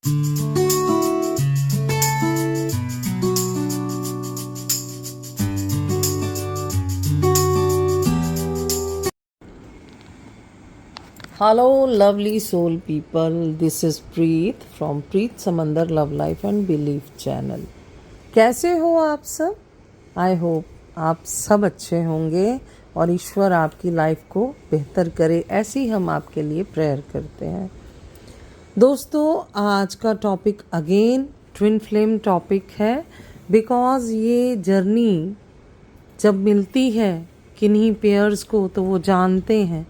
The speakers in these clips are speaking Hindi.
Hello, lovely soul people. This is Preet from Preet Samandar Love Life and Belief Channel. कैसे हो आप सब? आई होप आप सब अच्छे होंगे और ईश्वर आपकी लाइफ को बेहतर करे, ऐसी हम आपके लिए प्रेयर करते हैं। दोस्तों, आज का topic again twin flame topic है, बिकॉज़ ये जर्नी जब मिलती है किन्हीं पेयर्स को तो वो जानते हैं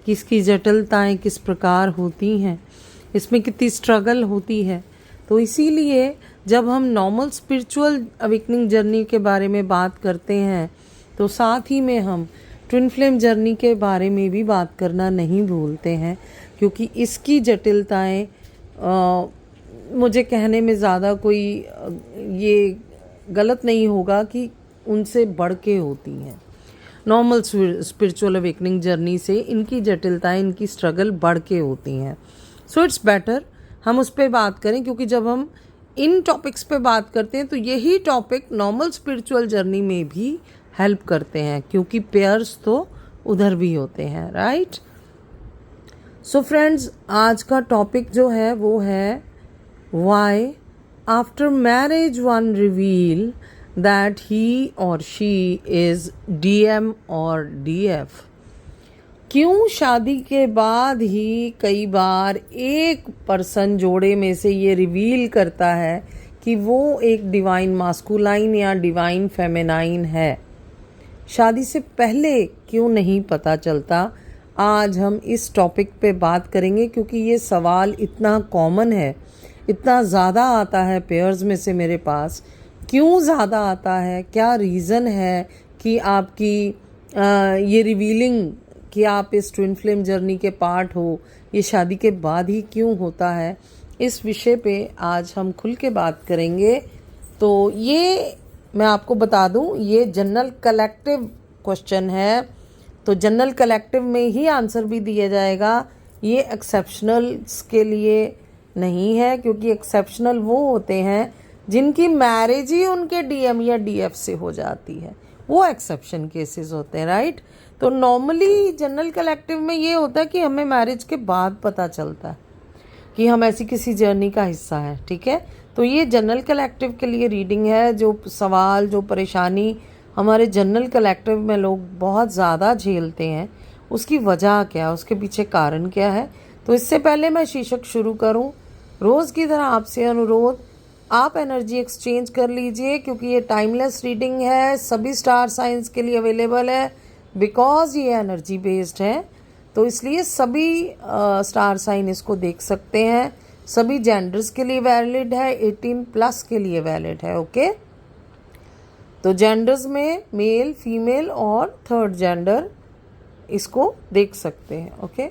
कि इसकी जटिलताएं किस प्रकार होती हैं, इसमें कितनी स्ट्रगल होती है। तो इसीलिए जब हम नॉर्मल स्पिरिचुअल अवेकनिंग जर्नी के बारे में बात करते हैं तो साथ ही में हम ट्विन फ्लेम जर्नी के बारे में भी बात करना नहीं भूलते हैं, क्योंकि इसकी जटिलताएं मुझे कहने में ज़्यादा कोई ये गलत नहीं होगा कि उनसे बढ़ के होती हैं। नॉर्मल स्पिरिचुअल अवेकनिंग जर्नी से इनकी जटिलताएं, इनकी स्ट्रगल बढ़ के होती हैं। सो इट्स बेटर हम उस पर बात करें, क्योंकि जब हम इन टॉपिक्स पे बात करते हैं तो यही टॉपिक नॉर्मल स्पिरिचुअल जर्नी में भी हेल्प करते हैं, क्योंकि पेयर्स तो उधर भी होते हैं, राइट। सो फ्रेंड्स, आज का टॉपिक जो है वो है why after marriage one reveal that he or she is DM or DF। क्यों शादी के बाद ही कई बार एक पर्सन जोड़े में से ये रिवील करता है कि वो एक डिवाइन मास्कुलाइन या डिवाइन फेमिनाइन है, शादी से पहले क्यों नहीं पता चलता। आज हम इस टॉपिक पे बात करेंगे, क्योंकि ये सवाल इतना कॉमन है, इतना ज़्यादा आता है पेयर्स में से मेरे पास। क्यों ज़्यादा आता है, क्या रीज़न है कि आपकी ये रिवीलिंग कि आप इस ट्विन फ्लेम जर्नी के पार्ट हो, ये शादी के बाद ही क्यों होता है, इस विषय पे आज हम खुल के बात करेंगे। तो ये मैं आपको बता दूं, ये जनरल कलेक्टिव क्वेश्चन है, तो जनरल कलेक्टिव में ही आंसर भी दिया जाएगा। ये एक्सेप्शनल्स के लिए नहीं है, क्योंकि एक्सेप्शनल वो होते हैं जिनकी मैरिज ही उनके डीएम या डीएफ से हो जाती है, वो एक्सेप्शन केसेस होते हैं, राइट। तो नॉर्मली जनरल कलेक्टिव में ये होता है कि हमें मैरिज के बाद पता चलता है कि हम ऐसी किसी जर्नी का हिस्सा है, ठीक है। तो ये जनरल कलेक्टिव के लिए रीडिंग है। जो सवाल, जो परेशानी हमारे जनरल कलेक्टिव में लोग बहुत ज़्यादा झेलते हैं, उसकी वजह क्या है, उसके पीछे कारण क्या है। तो इससे पहले मैं शीर्षक शुरू करूँ, रोज़ की तरह आपसे अनुरोध, आप एनर्जी एक्सचेंज कर लीजिए, क्योंकि ये टाइमलेस रीडिंग है, सभी स्टार साइंस के लिए अवेलेबल है, बिकॉज ये एनर्जी बेस्ड है। तो इसलिए सभी स्टार साइन इसको देख सकते हैं। सभी जेंडर्स के लिए वैलिड है, 18+ के लिए वैलिड है, ओके। तो जेंडर्स में मेल, फीमेल और थर्ड जेंडर इसको देख सकते हैं, ओके।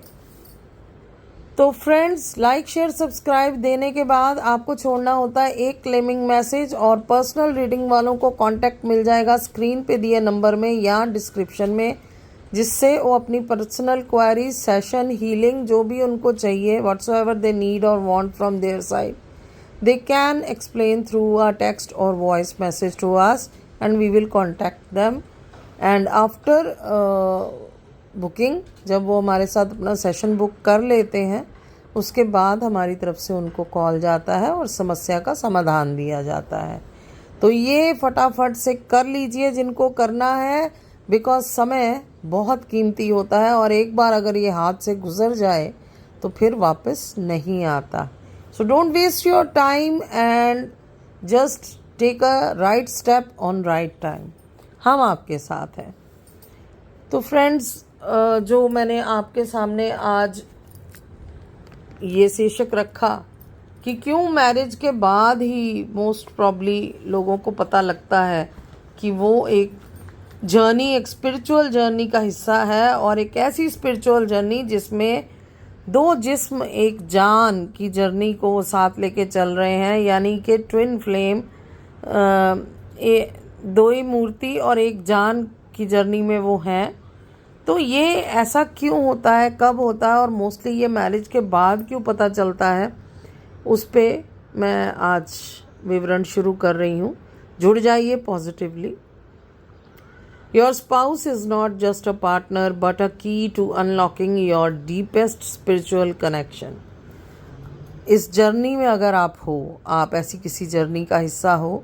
तो फ्रेंड्स, लाइक, शेयर, सब्सक्राइब देने के बाद आपको छोड़ना होता है एक क्लेमिंग मैसेज, और पर्सनल रीडिंग वालों को कांटेक्ट मिल जाएगा स्क्रीन पे दिए नंबर में या डिस्क्रिप्शन में, जिससे वो अपनी पर्सनल क्वेरी, सेशन, हीलिंग, जो भी उनको चाहिए, व्हाट्सएवर दे नीड और want from their side, they can explain through a text और voice message to us and we will contact them. And after booking, जब वो हमारे साथ अपना सेशन बुक कर लेते हैं, उसके बाद हमारी तरफ से उनको कॉल जाता है और समस्या का समाधान दिया जाता है। तो ये फटाफट से कर लीजिए जिनको करना है, बिकॉज समय बहुत कीमती होता है और एक बार अगर ये हाथ से गुजर जाए तो फिर वापस नहीं आता। So don't waste your time and just take a right step on right time. हम आपके साथ हैं। तो फ्रेंड्स, जो मैंने आपके सामने आज ये शीर्षक रखा कि क्यों मैरिज के बाद ही मोस्ट प्रॉब्ली लोगों को पता लगता है कि वो एक जर्नी, एक स्पिरिचुअल जर्नी का हिस्सा है, और एक ऐसी स्पिरिचुअल जर्नी जिसमें दो जिस्म एक जान की जर्नी को साथ लेके चल रहे हैं, यानी कि ट्विन फ्लेम, दो ही मूर्ति और एक जान की जर्नी में वो हैं। तो ये ऐसा क्यों होता है, कब होता है, और मोस्टली ये मैरिज के बाद क्यों पता चलता है, उस पे मैं आज विवरण शुरू कर रही हूँ। जुड़ जाइए positively. Your spouse is not just a partner but a key to unlocking your deepest spiritual connection. इस जर्नी में अगर आप ऐसी किसी जर्नी का हिस्सा हो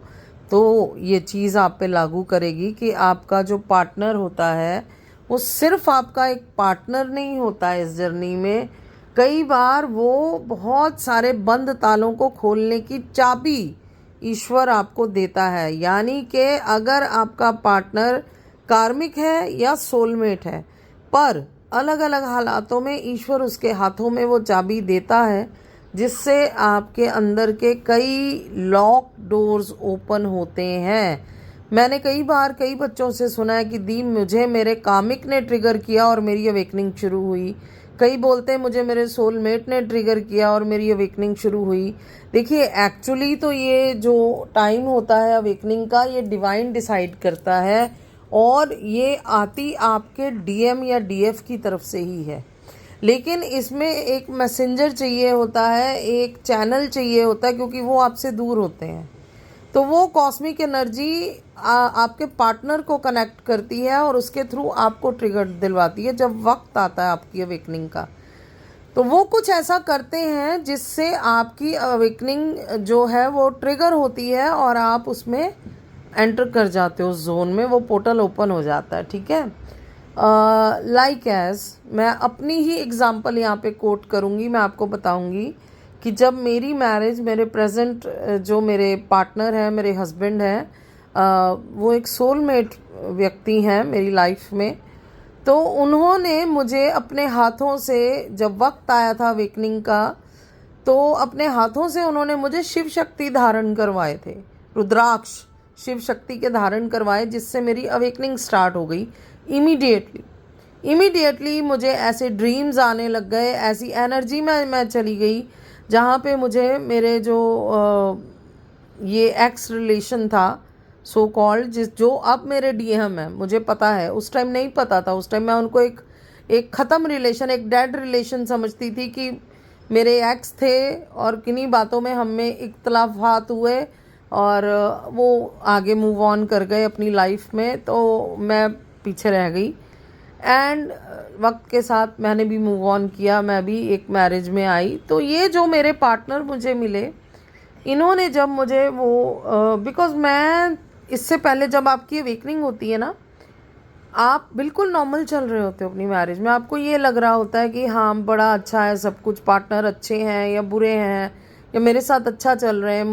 तो ये चीज़ आप पे लागू करेगी कि आपका जो पार्टनर होता है वो सिर्फ आपका एक पार्टनर नहीं होता है। इस जर्नी में कई बार वो बहुत सारे बंद तालों को खोलने की चाबी ईश्वर आपको देता है। यानी कि अगर आपका पार्टनर कार्मिक है या सोलमेट है, पर अलग अलग हालातों में ईश्वर उसके हाथों में वो चाबी देता है जिससे आपके अंदर के कई लॉक डोर्स ओपन होते हैं। मैंने कई बार कई बच्चों से सुना है कि दी मुझे मेरे कामिक ने ट्रिगर किया और मेरी अवेकनिंग शुरू हुई। कई बोलते हैं मुझे मेरे सोलमेट ने ट्रिगर किया और मेरी अवेकनिंग शुरू हुई। देखिए एक्चुअली तो ये जो टाइम होता है अवेकनिंग का, ये डिवाइन डिसाइड करता है और ये आती आपके डीएम या डीएफ की तरफ से ही है। लेकिन इसमें एक मैसेंजर चाहिए होता है, एक चैनल चाहिए होता है, क्योंकि वो आपसे दूर होते हैं। तो वो कॉस्मिक एनर्जी आपके पार्टनर को कनेक्ट करती है और उसके थ्रू आपको ट्रिगर दिलवाती है जब वक्त आता है आपकी अवेकनिंग का। तो वो कुछ ऐसा करते हैं जिससे आपकी अवेकनिंग जो है वो ट्रिगर होती है और आप उसमें एंटर कर जाते हो उस जोन में, वो पोर्टल ओपन हो जाता है। ठीक है। लाइक एज मैं अपनी ही एग्जांपल यहाँ पे कोट करूँगी। मैं आपको बताऊँगी कि जब मेरी मैरिज, मेरे प्रेजेंट जो मेरे पार्टनर हैं, मेरे हस्बैंड हैं, वो एक सोलमेट व्यक्ति हैं मेरी लाइफ में। तो उन्होंने मुझे अपने हाथों से, जब वक्त आया था अवेकनिंग का, तो अपने हाथों से उन्होंने मुझे शिव शक्ति धारण करवाए थे, रुद्राक्ष शिव शक्ति के धारण करवाए, जिससे मेरी अवेकनिंग स्टार्ट हो गई। इमीडिएटली मुझे ऐसे ड्रीम्स आने लग गए, ऐसी एनर्जी में मैं चली गई जहाँ पे मुझे मेरे जो ये एक्स रिलेशन था सो कॉल्ड, जो अब मेरे डीएम है, मुझे पता है, उस टाइम नहीं पता था। उस टाइम मैं उनको एक ख़त्म रिलेशन, एक डेड रिलेशन समझती थी कि मेरे एक्स थे और किन्हीं बातों में हम में इख्तलाफात हुए और वो आगे मूव ऑन कर गए अपनी लाइफ में, तो मैं पीछे रह गई। एंड वक्त के साथ मैंने भी मूव ऑन किया, मैं भी एक मैरिज में आई। तो ये जो मेरे पार्टनर मुझे मिले, इन्होंने जब मुझे वो बिकॉज़ मैं इससे पहले, जब आपकी अवेकनिंग होती है ना, आप बिल्कुल नॉर्मल चल रहे होते हो अपनी मैरिज में। आपको ये लग रहा होता है कि हाँ बड़ा अच्छा है सब कुछ, पार्टनर अच्छे हैं या बुरे हैं या मेरे साथ अच्छा चल रहे हैं,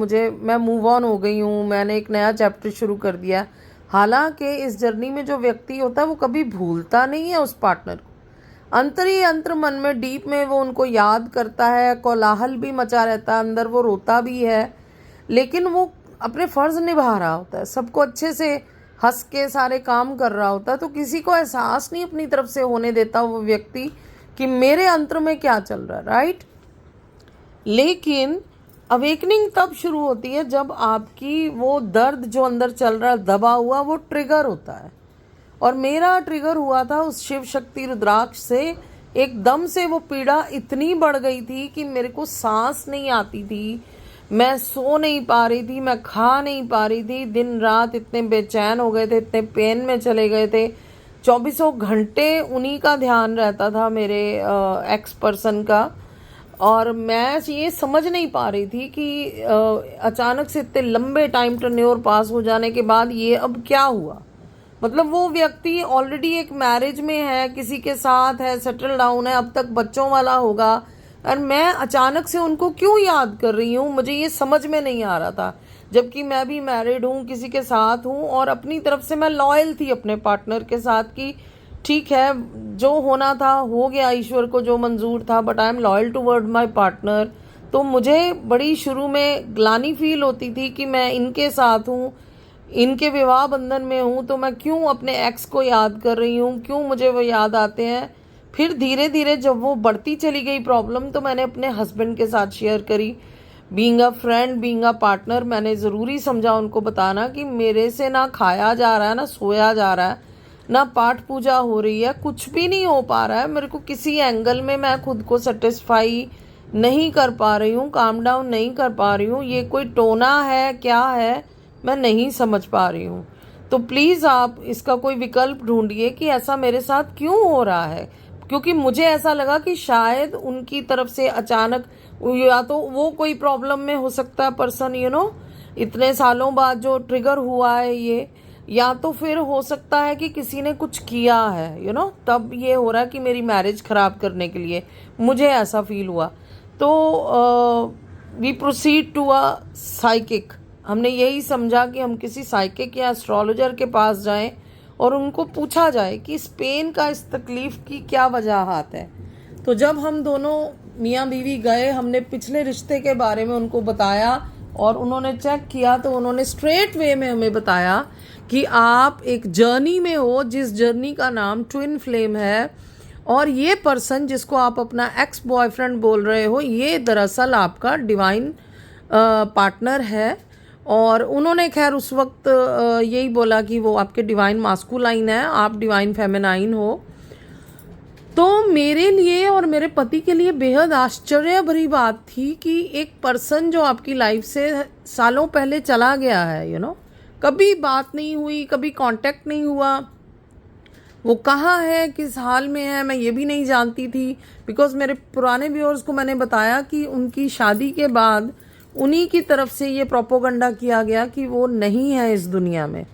मैं मूव ऑन हो गई हूँ, मैंने एक नया चैप्टर शुरू कर दिया। हालांकि इस जर्नी में जो व्यक्ति होता है वो कभी भूलता नहीं है उस पार्टनर को। अंतर ही अंतर मन में, डीप में वो उनको याद करता है, कोलाहल भी मचा रहता है, अंदर वो रोता भी है, लेकिन वो अपने फ़र्ज निभा रहा होता है, सबको अच्छे से हंस के सारे काम कर रहा होता है। तो किसी को एहसास नहीं अपनी तरफ से होने देता वो व्यक्ति कि मेरे अंतर में क्या चल रहा है, राइट। लेकिन अवेकनिंग तब शुरू होती है जब आपकी वो दर्द जो अंदर चल रहा है दबा हुआ, वो ट्रिगर होता है। और मेरा ट्रिगर हुआ था उस शिव शक्ति रुद्राक्ष से। एकदम से वो पीड़ा इतनी बढ़ गई थी कि मेरे को सांस नहीं आती थी, मैं सो नहीं पा रही थी, मैं खा नहीं पा रही थी, दिन रात इतने बेचैन हो गए थे, इतने पेन में चले गए थे। 24 घंटे उन्हीं का ध्यान रहता था, मेरे एक्स पर्सन का। और मैं ये समझ नहीं पा रही थी कि अचानक से इतने लंबे टाइम टर्न्योर पास हो जाने के बाद ये अब क्या हुआ। मतलब वो व्यक्ति ऑलरेडी एक मैरिज में है, किसी के साथ है, सेटल डाउन है, अब तक बच्चों वाला होगा, और मैं अचानक से उनको क्यों याद कर रही हूँ, मुझे ये समझ में नहीं आ रहा था। जबकि मैं भी मैरिड हूँ, किसी के साथ हूँ, और अपनी तरफ से मैं लॉयल थी अपने पार्टनर के साथ कि ठीक है जो होना था हो गया, ईश्वर को जो मंजूर था, but I am loyal toward my partner. तो मुझे बड़ी शुरू में ग्लानी फील होती थी कि मैं इनके साथ हूँ, इनके विवाह बंधन में हूँ, तो मैं क्यों अपने एक्स को याद कर रही हूँ, क्यों मुझे वो याद आते हैं। फिर धीरे धीरे जब वो बढ़ती चली गई प्रॉब्लम, तो मैंने अपने हस्बैंड के साथ शेयर करी। Being a friend, being a partner, मैंने ज़रूरी समझा उनको बताना कि मेरे से ना खाया जा रहा है, ना सोया जा रहा है, ना पाठ पूजा हो रही है, कुछ भी नहीं हो पा रहा है। मेरे को किसी एंगल में मैं खुद को सेटिस्फाई नहीं कर पा रही हूँ, काम डाउन नहीं कर पा रही हूँ, ये कोई टोना है क्या है, मैं नहीं समझ पा रही हूँ। तो प्लीज़ आप इसका कोई विकल्प ढूंढिए कि ऐसा मेरे साथ क्यों हो रहा है। क्योंकि मुझे ऐसा लगा कि शायद उनकी तरफ से अचानक, या तो वो कोई प्रॉब्लम में हो सकता है पर्सन, इतने सालों बाद जो ट्रिगर हुआ है ये, या तो फिर हो सकता है कि किसी ने कुछ किया है, तब ये हो रहा है कि मेरी मैरिज ख़राब करने के लिए। मुझे ऐसा फील हुआ। तो we proceed to a psychic. हमने यही समझा कि हम किसी साइकिक या एस्ट्रोलॉजर के पास जाएं और उनको पूछा जाए कि इस पेन का, इस तकलीफ़ की क्या वजह है। तो जब हम दोनों मियाँ बीवी गए, हमने पिछले रिश्ते के बारे में उनको बताया और उन्होंने चेक किया, तो उन्होंने स्ट्रेट वे में हमें बताया कि आप एक जर्नी में हो, जिस जर्नी का नाम ट्विन फ्लेम है, और ये पर्सन जिसको आप अपना एक्स बॉयफ्रेंड बोल रहे हो, ये दरअसल आपका डिवाइन पार्टनर है। और उन्होंने खैर उस वक्त यही बोला कि वो आपके डिवाइन मास्कुलाइन है, आप डिवाइन फेमिनाइन हो। तो मेरे लिए और मेरे पति के लिए बेहद आश्चर्य भरी बात थी कि एक पर्सन जो आपकी लाइफ से सालों पहले चला गया है, कभी बात नहीं हुई, कभी कांटेक्ट नहीं हुआ, वो कहाँ है, किस हाल में है, मैं ये भी नहीं जानती थी। बिकॉज मेरे पुराने व्यूअर्स को मैंने बताया कि उनकी शादी के बाद उन्हीं की तरफ से ये प्रोपोगंडा किया गया कि वो नहीं है इस दुनिया में,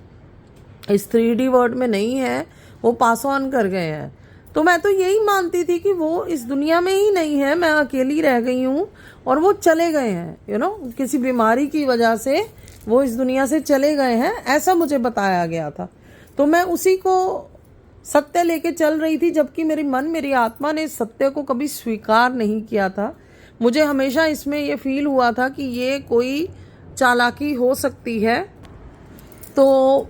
इस 3D वर्ल्ड में नहीं है, वो पास ऑन कर गए हैं। तो मैं तो यही मानती थी कि वो इस दुनिया में ही नहीं है, मैं अकेली रह गई हूँ और वो चले गए हैं, किसी बीमारी की वजह से वो इस दुनिया से चले गए हैं, ऐसा मुझे बताया गया था। तो मैं उसी को सत्य लेके चल रही थी, जबकि मेरी आत्मा ने सत्य को कभी स्वीकार नहीं किया था। मुझे हमेशा इसमें ये फील हुआ था कि ये कोई चालाकी हो सकती है। तो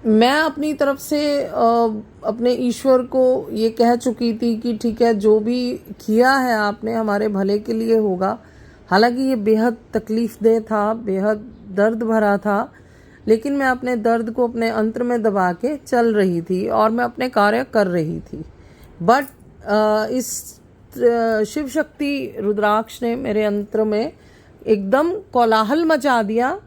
मैं अपनी तरफ से अपने ईश्वर को ये कह चुकी थी कि ठीक है, जो भी किया है आपने हमारे भले के लिए होगा। हालांकि ये बेहद तकलीफ़देह था, बेहद दर्द भरा था, लेकिन मैं अपने दर्द को अपने अंतर में दबा के चल रही थी और मैं अपने कार्य कर रही थी। बट इस शिव शक्ति रुद्राक्ष ने मेरे अंतर में एकदम कोलाहल मचा दिया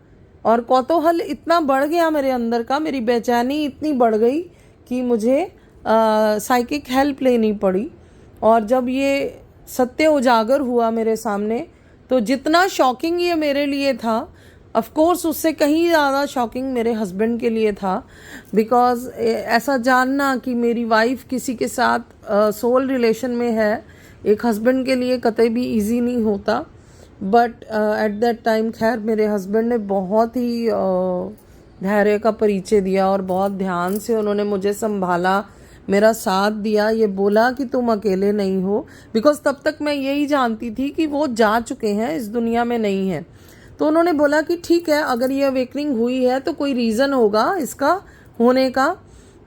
और कौतूहल इतना बढ़ गया मेरे अंदर का, मेरी बेचैनी इतनी बढ़ गई कि मुझे साइकिक हेल्प लेनी पड़ी। और जब ये सत्य उजागर हुआ मेरे सामने, तो जितना शॉकिंग ये मेरे लिए था, ऑफ कोर्स उससे कहीं ज़्यादा शॉकिंग मेरे हस्बैंड के लिए था। बिकॉज ऐसा जानना कि मेरी वाइफ किसी के साथ सोल रिलेशन में है, एक हस्बैंड के लिए कतई भी इजी नहीं होता। बट एट दैट टाइम खैर मेरे हस्बैंड ने बहुत ही धैर्य का परिचय दिया और बहुत ध्यान से उन्होंने मुझे संभाला, मेरा साथ दिया, ये बोला कि तुम अकेले नहीं हो। बिकॉज तब तक मैं यही जानती थी कि वो जा चुके हैं, इस दुनिया में नहीं है। तो उन्होंने बोला कि ठीक है, अगर ये अवेकनिंग हुई है तो कोई रीज़न होगा इसका होने का।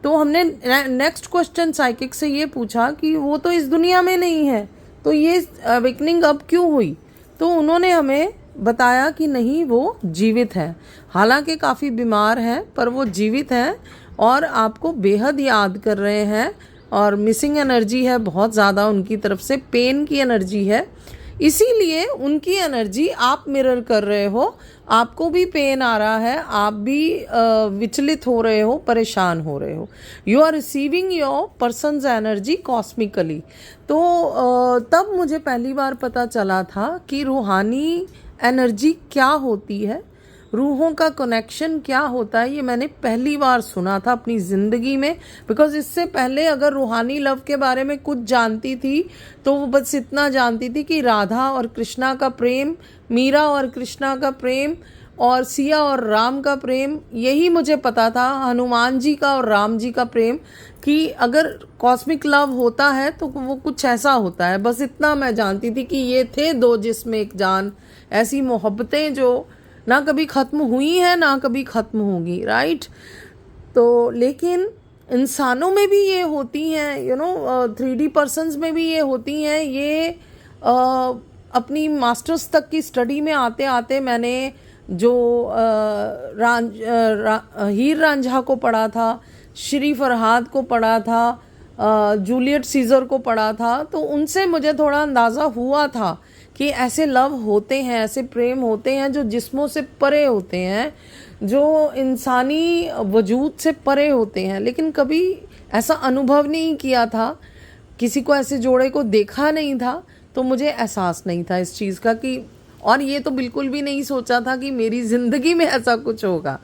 तो हमने नेक्स्ट क्वेश्चन साइकिक से ये पूछा कि वो तो इस दुनिया में नहीं है, तो ये अवेकनिंग अब क्यों हुई। तो उन्होंने हमें बताया कि नहीं, वो जीवित है, हालांकि काफ़ी बीमार हैं, पर वो जीवित हैं और आपको बेहद याद कर रहे हैं। और मिसिंग एनर्जी है बहुत ज़्यादा उनकी तरफ से, पेन की एनर्जी है, इसीलिए उनकी एनर्जी आप मिरर कर रहे हो। आपको भी पेन आ रहा है, आप भी विचलित हो रहे हो, परेशान हो रहे हो। You are receiving your person's energy cosmically. तो तब मुझे पहली बार पता चला था कि रूहानी एनर्जी क्या होती है, रूहों का कनेक्शन क्या होता है। ये मैंने पहली बार सुना था अपनी ज़िंदगी में। बिकॉज इससे पहले अगर रूहानी लव के बारे में कुछ जानती थी तो वो बस इतना जानती थी कि राधा और कृष्णा का प्रेम, मीरा और कृष्णा का प्रेम, और सिया और राम का प्रेम, यही मुझे पता था। हनुमान जी का और राम जी का प्रेम, कि अगर कॉस्मिक लव होता है तो वो कुछ ऐसा होता है, बस इतना मैं जानती थी कि ये थे दो जिस्म एक जान, ऐसी मोहब्बतें जो ना कभी ख़त्म हुई हैं ना कभी ख़त्म होंगी, राइट। तो लेकिन इंसानों में भी ये होती हैं, 3D पर्सन्स में भी ये होती हैं। ये अपनी मास्टर्स तक की स्टडी में आते आते मैंने जो हीर रांझा को पढ़ा था, श्री फरहाद को पढ़ा था, जूलियट सीजर को पढ़ा था, तो उनसे मुझे थोड़ा अंदाज़ा हुआ था कि ऐसे लव होते हैं, ऐसे प्रेम होते हैं जो जिस्मों से परे होते हैं, जो इंसानी वजूद से परे होते हैं। लेकिन कभी ऐसा अनुभव नहीं किया था, किसी को ऐसे जोड़े को देखा नहीं था, तो मुझे एहसास नहीं था इस चीज़ का कि, और ये तो बिल्कुल भी नहीं सोचा था कि मेरी ज़िंदगी में ऐसा कुछ होगा।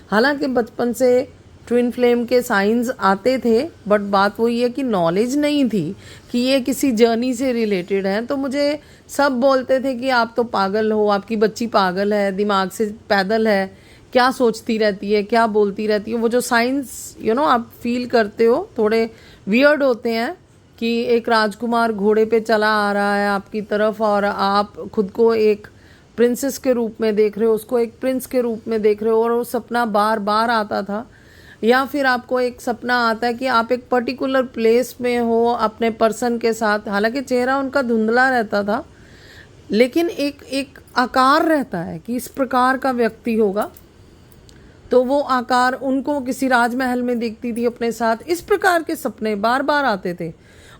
हालांकि बचपन से ट्विन फ्लेम के साइंस आते थे, बट बात वही है कि नॉलेज नहीं थी कि ये किसी जर्नी से रिलेटेड है। तो मुझे सब बोलते थे कि आप तो पागल हो, आपकी बच्ची पागल है, दिमाग से पैदल है, क्या सोचती रहती है, क्या बोलती रहती है। वो जो साइंस आप फील करते हो थोड़े वियर्ड होते हैं कि एक राजकुमार घोड़े पे चला आ रहा है आपकी तरफ और आप खुद को एक प्रिंसेस के रूप में देख रहे हो, उसको एक प्रिंस के रूप में देख रहे हो, और वो सपना बार बार आता था। या फिर आपको एक सपना आता है कि आप एक पर्टिकुलर प्लेस में हो अपने पर्सन के साथ, हालांकि चेहरा उनका धुंधला रहता था, लेकिन एक आकार रहता है कि इस प्रकार का व्यक्ति होगा। तो वो आकार उनको किसी राजमहल में देखती थी अपने साथ। इस प्रकार के सपने बार बार आते थे,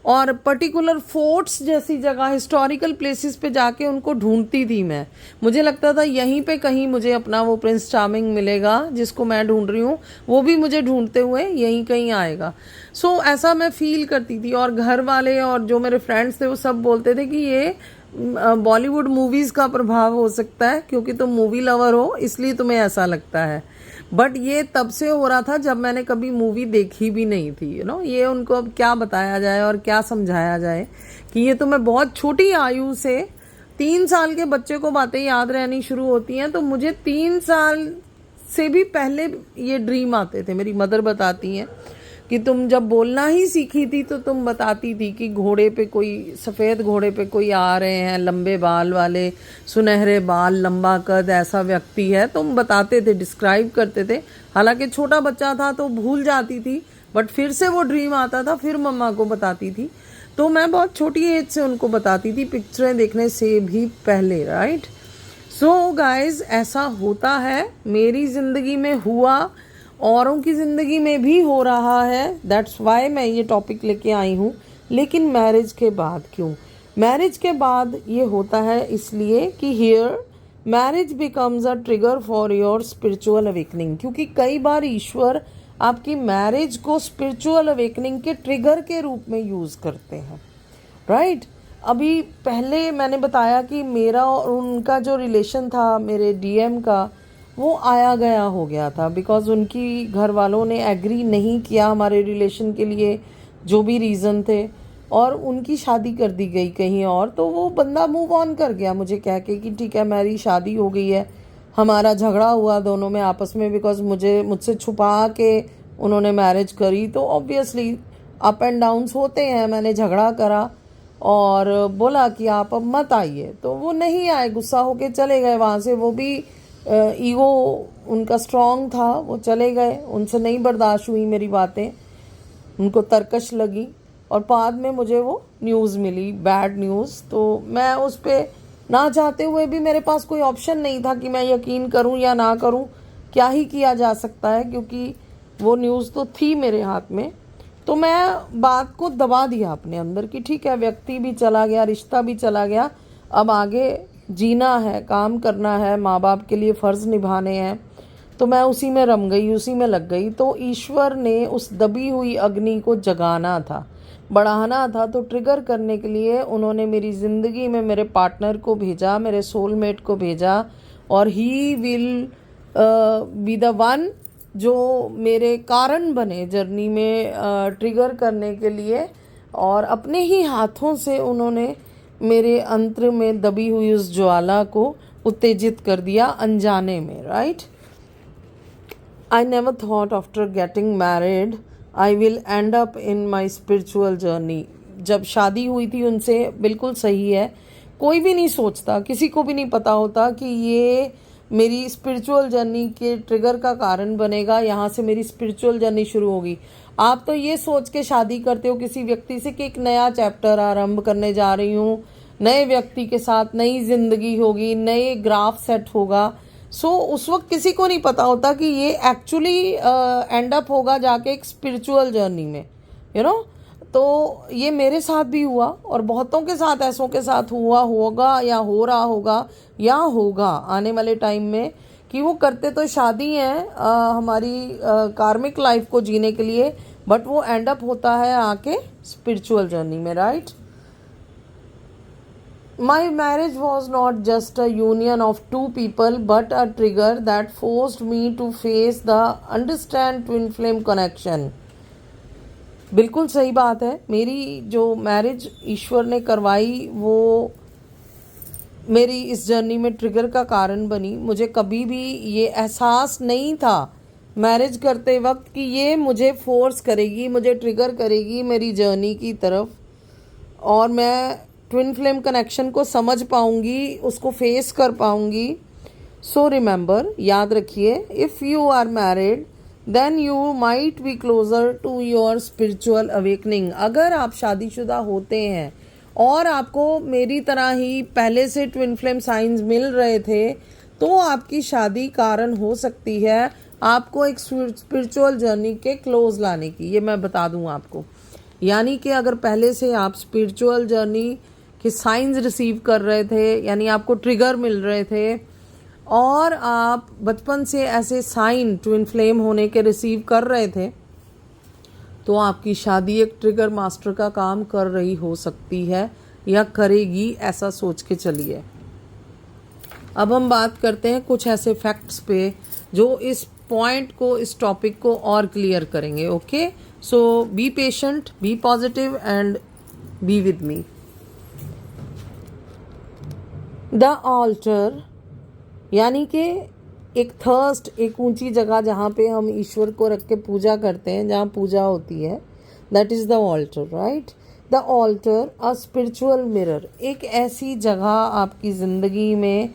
और पर्टिकुलर फोर्ट्स जैसी जगह, हिस्टोरिकल प्लेसेस पे जाके उनको ढूंढती थी मैं। मुझे लगता था यहीं पे कहीं मुझे अपना वो प्रिंस चार्मिंग मिलेगा जिसको मैं ढूंढ रही हूँ, वो भी मुझे ढूंढते हुए यहीं कहीं आएगा। सो ऐसा मैं फील करती थी, और घर वाले और जो मेरे फ्रेंड्स थे वो सब बोलते थे कि ये बॉलीवुड मूवीज़ का प्रभाव हो सकता है, क्योंकि तुम मूवी लवर हो इसलिए तुम्हें ऐसा लगता है। बट ये तब से हो रहा था जब मैंने कभी मूवी देखी भी नहीं थी। ये उनको अब क्या बताया जाए और क्या समझाया जाए कि ये तो मैं बहुत छोटी आयु से, 3 साल के बच्चे को बातें याद रहनी शुरू होती हैं, तो मुझे 3 साल से भी पहले ये ड्रीम आते थे। मेरी मदर बताती हैं कि तुम जब बोलना ही सीखी थी तो तुम बताती थी कि घोड़े पे कोई, सफ़ेद घोड़े पे कोई आ रहे हैं, लंबे बाल वाले, सुनहरे बाल, लंबा कद, ऐसा व्यक्ति है। तुम बताते थे, डिस्क्राइब करते थे। हालांकि छोटा बच्चा था तो भूल जाती थी, बट फिर से वो ड्रीम आता था, फिर मम्मा को बताती थी। तो मैं बहुत छोटी एज से उनको बताती थी, पिक्चरें देखने से भी पहले, राइट। सो गाइज, ऐसा होता है, मेरी ज़िंदगी में हुआ, औरों की ज़िंदगी में भी हो रहा है। दैट्स वाई मैं ये टॉपिक लेके आई हूँ। लेकिन मैरिज के बाद क्यों? मैरिज के बाद ये होता है इसलिए कि here marriage becomes a trigger for your spiritual awakening, क्योंकि कई बार ईश्वर आपकी मैरिज को स्पिरिचुअल अवेकनिंग के ट्रिगर के रूप में यूज़ करते हैं, राइट। अभी पहले मैंने बताया कि मेरा और उनका जो रिलेशन था, मेरे डीएम का, वो आया गया हो गया था, बिकॉज़ उनकी घर वालों ने एग्री नहीं किया हमारे रिलेशन के लिए, जो भी रीज़न थे, और उनकी शादी कर दी गई कहीं और। तो वो बंदा मूव ऑन कर गया मुझे कह के कि ठीक है, मेरी शादी हो गई है। हमारा झगड़ा हुआ दोनों में आपस में, बिकॉज़ मुझसे छुपा के उन्होंने मैरिज करी। तो ऑब्वियसली अप एंड डाउन्स होते हैं। मैंने झगड़ा करा और बोला कि आप अब मत आइए, तो वो नहीं आए, गुस्सा होके चले गए वहाँ से। वो भी ईगो उनका स्ट्रॉन्ग था, वो चले गए, उनसे नहीं बर्दाश्त हुई मेरी बातें, उनको तरकश लगी, और बाद में मुझे वो न्यूज़ मिली, बैड न्यूज़। तो मैं उस पर ना चाहते हुए भी, मेरे पास कोई ऑप्शन नहीं था कि मैं यकीन करूं या ना करूं, क्या ही किया जा सकता है, क्योंकि वो न्यूज़ तो थी मेरे हाथ में। तो मैं बात को दबा दिया अपने अंदर कि ठीक है, व्यक्ति भी चला गया, रिश्ता भी चला गया, अब आगे जीना है, काम करना है, माँ बाप के लिए फ़र्ज़ निभाने हैं। तो मैं उसी में रम गई, उसी में लग गई। तो ईश्वर ने उस दबी हुई अग्नि को जगाना था, बढ़ाना था। तो ट्रिगर करने के लिए उन्होंने मेरी ज़िंदगी में मेरे पार्टनर को भेजा, मेरे सोलमेट को भेजा, और he will be the one जो मेरे कारण बने जर्नी में ट्रिगर करने के लिए। और अपने ही हाथों से उन्होंने मेरे अंतर में दबी हुई उस ज्वाला को उत्तेजित कर दिया अनजाने में, right. I never thought after getting married I will and up in my spiritual journey. जब शादी हुई थी उनसे, बिल्कुल सही है, कोई भी नहीं सोचता, किसी को भी नहीं पता होता कि ये मेरी स्पिरिचुअल जर्नी के ट्रिगर का कारण बनेगा, यहाँ से मेरी स्पिरिचुअल जर्नी शुरू होगी। आप तो ये सोच के शादी करते हो किसी व्यक्ति से कि एक नया चैप्टर आरंभ करने जा रही हूँ, नए व्यक्ति के साथ नई जिंदगी होगी, नए ग्राफ सेट होगा। सो उस वक्त किसी को नहीं पता होता कि ये एक्चुअली एंड अप होगा जाके एक स्पिरिचुअल जर्नी में, यू नो। तो ये मेरे साथ भी हुआ और बहुतों के साथ, ऐसों के साथ हुआ होगा या हो रहा होगा या होगा आने वाले टाइम में, कि वो करते तो शादी है हमारी कार्मिक लाइफ को जीने के लिए, बट वो एंड अप होता है आके स्पिरिचुअल जर्नी में, right. My marriage was not just a union of two people but a trigger that forced me to face the understand twin flame connection. बिल्कुल सही बात है। मेरी जो मैरिज ईश्वर ने करवाई वो मेरी इस जर्नी में ट्रिगर का कारण बनी। मुझे कभी भी ये एहसास नहीं था मैरिज करते वक्त कि ये मुझे फोर्स करेगी, मुझे ट्रिगर करेगी मेरी जर्नी की तरफ, और मैं ट्विन फ्लेम कनेक्शन को समझ पाऊंगी, उसको फेस कर पाऊंगी। सो रिमेंबर, याद रखिए, if you are married then you might be closer to your spiritual awakening. अगर आप शादीशुदा होते हैं और आपको मेरी तरह ही पहले से ट्विन फ्लेम साइंस मिल रहे थे, तो आपकी शादी कारण हो सकती है आपको एक स्पिरिचुअल जर्नी के क्लोज लाने की। ये मैं बता दूं आपको, यानी कि अगर पहले से आप स्पिरिचुअल जर्नी के साइंस रिसीव कर रहे थे, यानी आपको ट्रिगर मिल रहे थे, और आप बचपन से ऐसे साइन ट्विन फ्लेम होने के रिसीव कर रहे थे, तो आपकी शादी एक ट्रिगर मास्टर का काम कर रही हो सकती है या करेगी, ऐसा सोच के चलिए। अब हम बात करते हैं कुछ ऐसे फैक्ट्स पे जो इस पॉइंट को, इस टॉपिक को और क्लियर करेंगे। Okay, so be patient, be positive and be with me. The altar, यानी कि एक थर्स्ट, एक ऊंची जगह जहाँ पे हम ईश्वर को रख के पूजा करते हैं, जहाँ पूजा होती है, that is the altar, right. The altar a spiritual mirror, एक ऐसी जगह आपकी ज़िंदगी में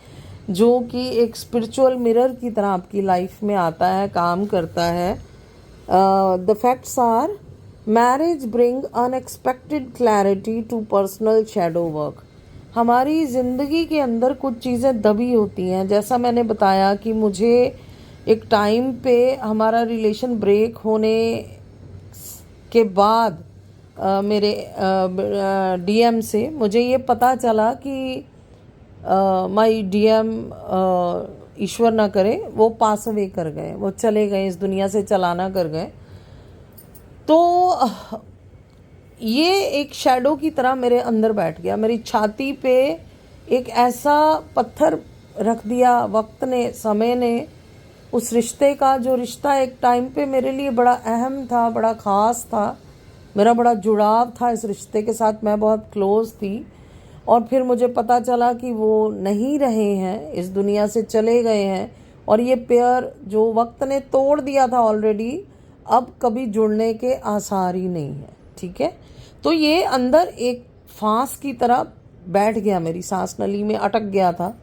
जो कि एक स्पिरिचुअल मिरर की तरह आपकी लाइफ में आता है, काम करता है। The facts are, marriage bring unexpected clarity to personal shadow work. हमारी ज़िंदगी के अंदर कुछ चीज़ें दबी होती हैं, जैसा मैंने बताया कि मुझे एक टाइम पे हमारा रिलेशन ब्रेक होने के बाद मेरे डीएम से मुझे ये पता चला कि माय डीएम, ईश्वर ना करे, वो पास अवे कर गए, वो चले गए, इस दुनिया से चलाना कर गए। तो ये एक शैडो की तरह मेरे अंदर बैठ गया, मेरी छाती पे एक ऐसा पत्थर रख दिया वक्त ने, समय ने, उस रिश्ते का, जो रिश्ता एक टाइम पे मेरे लिए बड़ा अहम था, बड़ा ख़ास था, मेरा बड़ा जुड़ाव था इस रिश्ते के साथ, मैं बहुत क्लोज थी। और फिर मुझे पता चला कि वो नहीं रहे हैं, इस दुनिया से चले गए हैं, और ये पेयर जो वक्त ने तोड़ दिया था ऑलरेडी, अब कभी जुड़ने के आसार ही नहीं है। ठीक है, तो ये अंदर एक फांस की तरह बैठ गया, मेरी सांस नली में अटक गया था,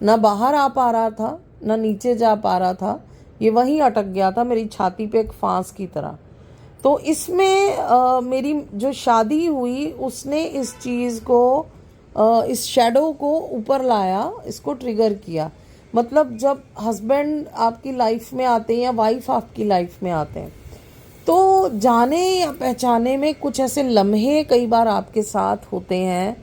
ना बाहर आ पा रहा था, ना नीचे जा पा रहा था, ये वहीं अटक गया था मेरी छाती पे एक फांस की तरह। तो इसमें मेरी जो शादी हुई उसने इस चीज़ को, इस शैडो को ऊपर लाया, इसको ट्रिगर किया। मतलब जब हस्बैंड आपकी लाइफ में आते हैं या वाइफ आपकी लाइफ में आते हैं, तो जाने या पहचाने में कुछ ऐसे लम्हे कई बार आपके साथ होते हैं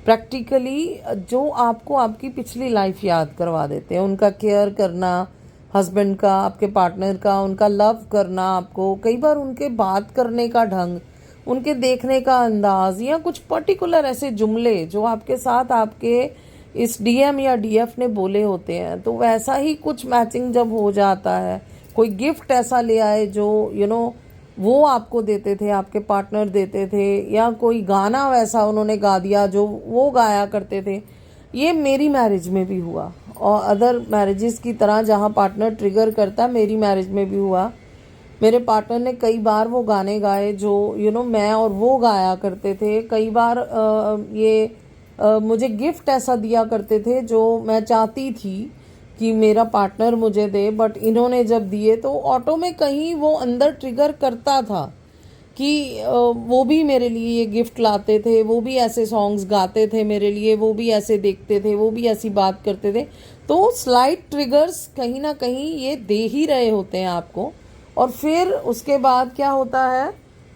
प्रैक्टिकली, जो आपको आपकी पिछली लाइफ याद करवा देते हैं। उनका केयर करना, हस्बैंड का, आपके पार्टनर का, उनका लव करना, आपको कई बार उनके बात करने का ढंग, उनके देखने का अंदाज, या कुछ पर्टिकुलर ऐसे जुमले जो आपके साथ आपके इस डीएम या डीएफ ने बोले होते हैं, तो वैसा ही कुछ मैचिंग जब हो जाता है, कोई गिफ्ट ऐसा ले आए जो वो आपको देते थे, आपके पार्टनर देते थे, या कोई गाना वैसा उन्होंने गा दिया जो वो गाया करते थे। ये मेरी मैरिज में भी हुआ, और अदर मैरिजेस की तरह जहाँ पार्टनर ट्रिगर करता, मेरी मैरिज में भी हुआ। मेरे पार्टनर ने कई बार वो गाने गाए जो मैं और वो गाया करते थे। कई बार मुझे गिफ्ट ऐसा दिया करते थे जो मैं चाहती थी कि मेरा पार्टनर मुझे दे, बट इन्होंने जब दिए तो ऑटो में कहीं वो अंदर ट्रिगर करता था कि वो भी मेरे लिए ये गिफ्ट लाते थे, वो भी ऐसे सॉन्ग्स गाते थे मेरे लिए, वो भी ऐसे देखते थे, वो भी ऐसी बात करते थे। तो स्लाइट ट्रिगर्स कहीं ना कहीं ये दे ही रहे होते हैं आपको। और फिर उसके बाद क्या होता है,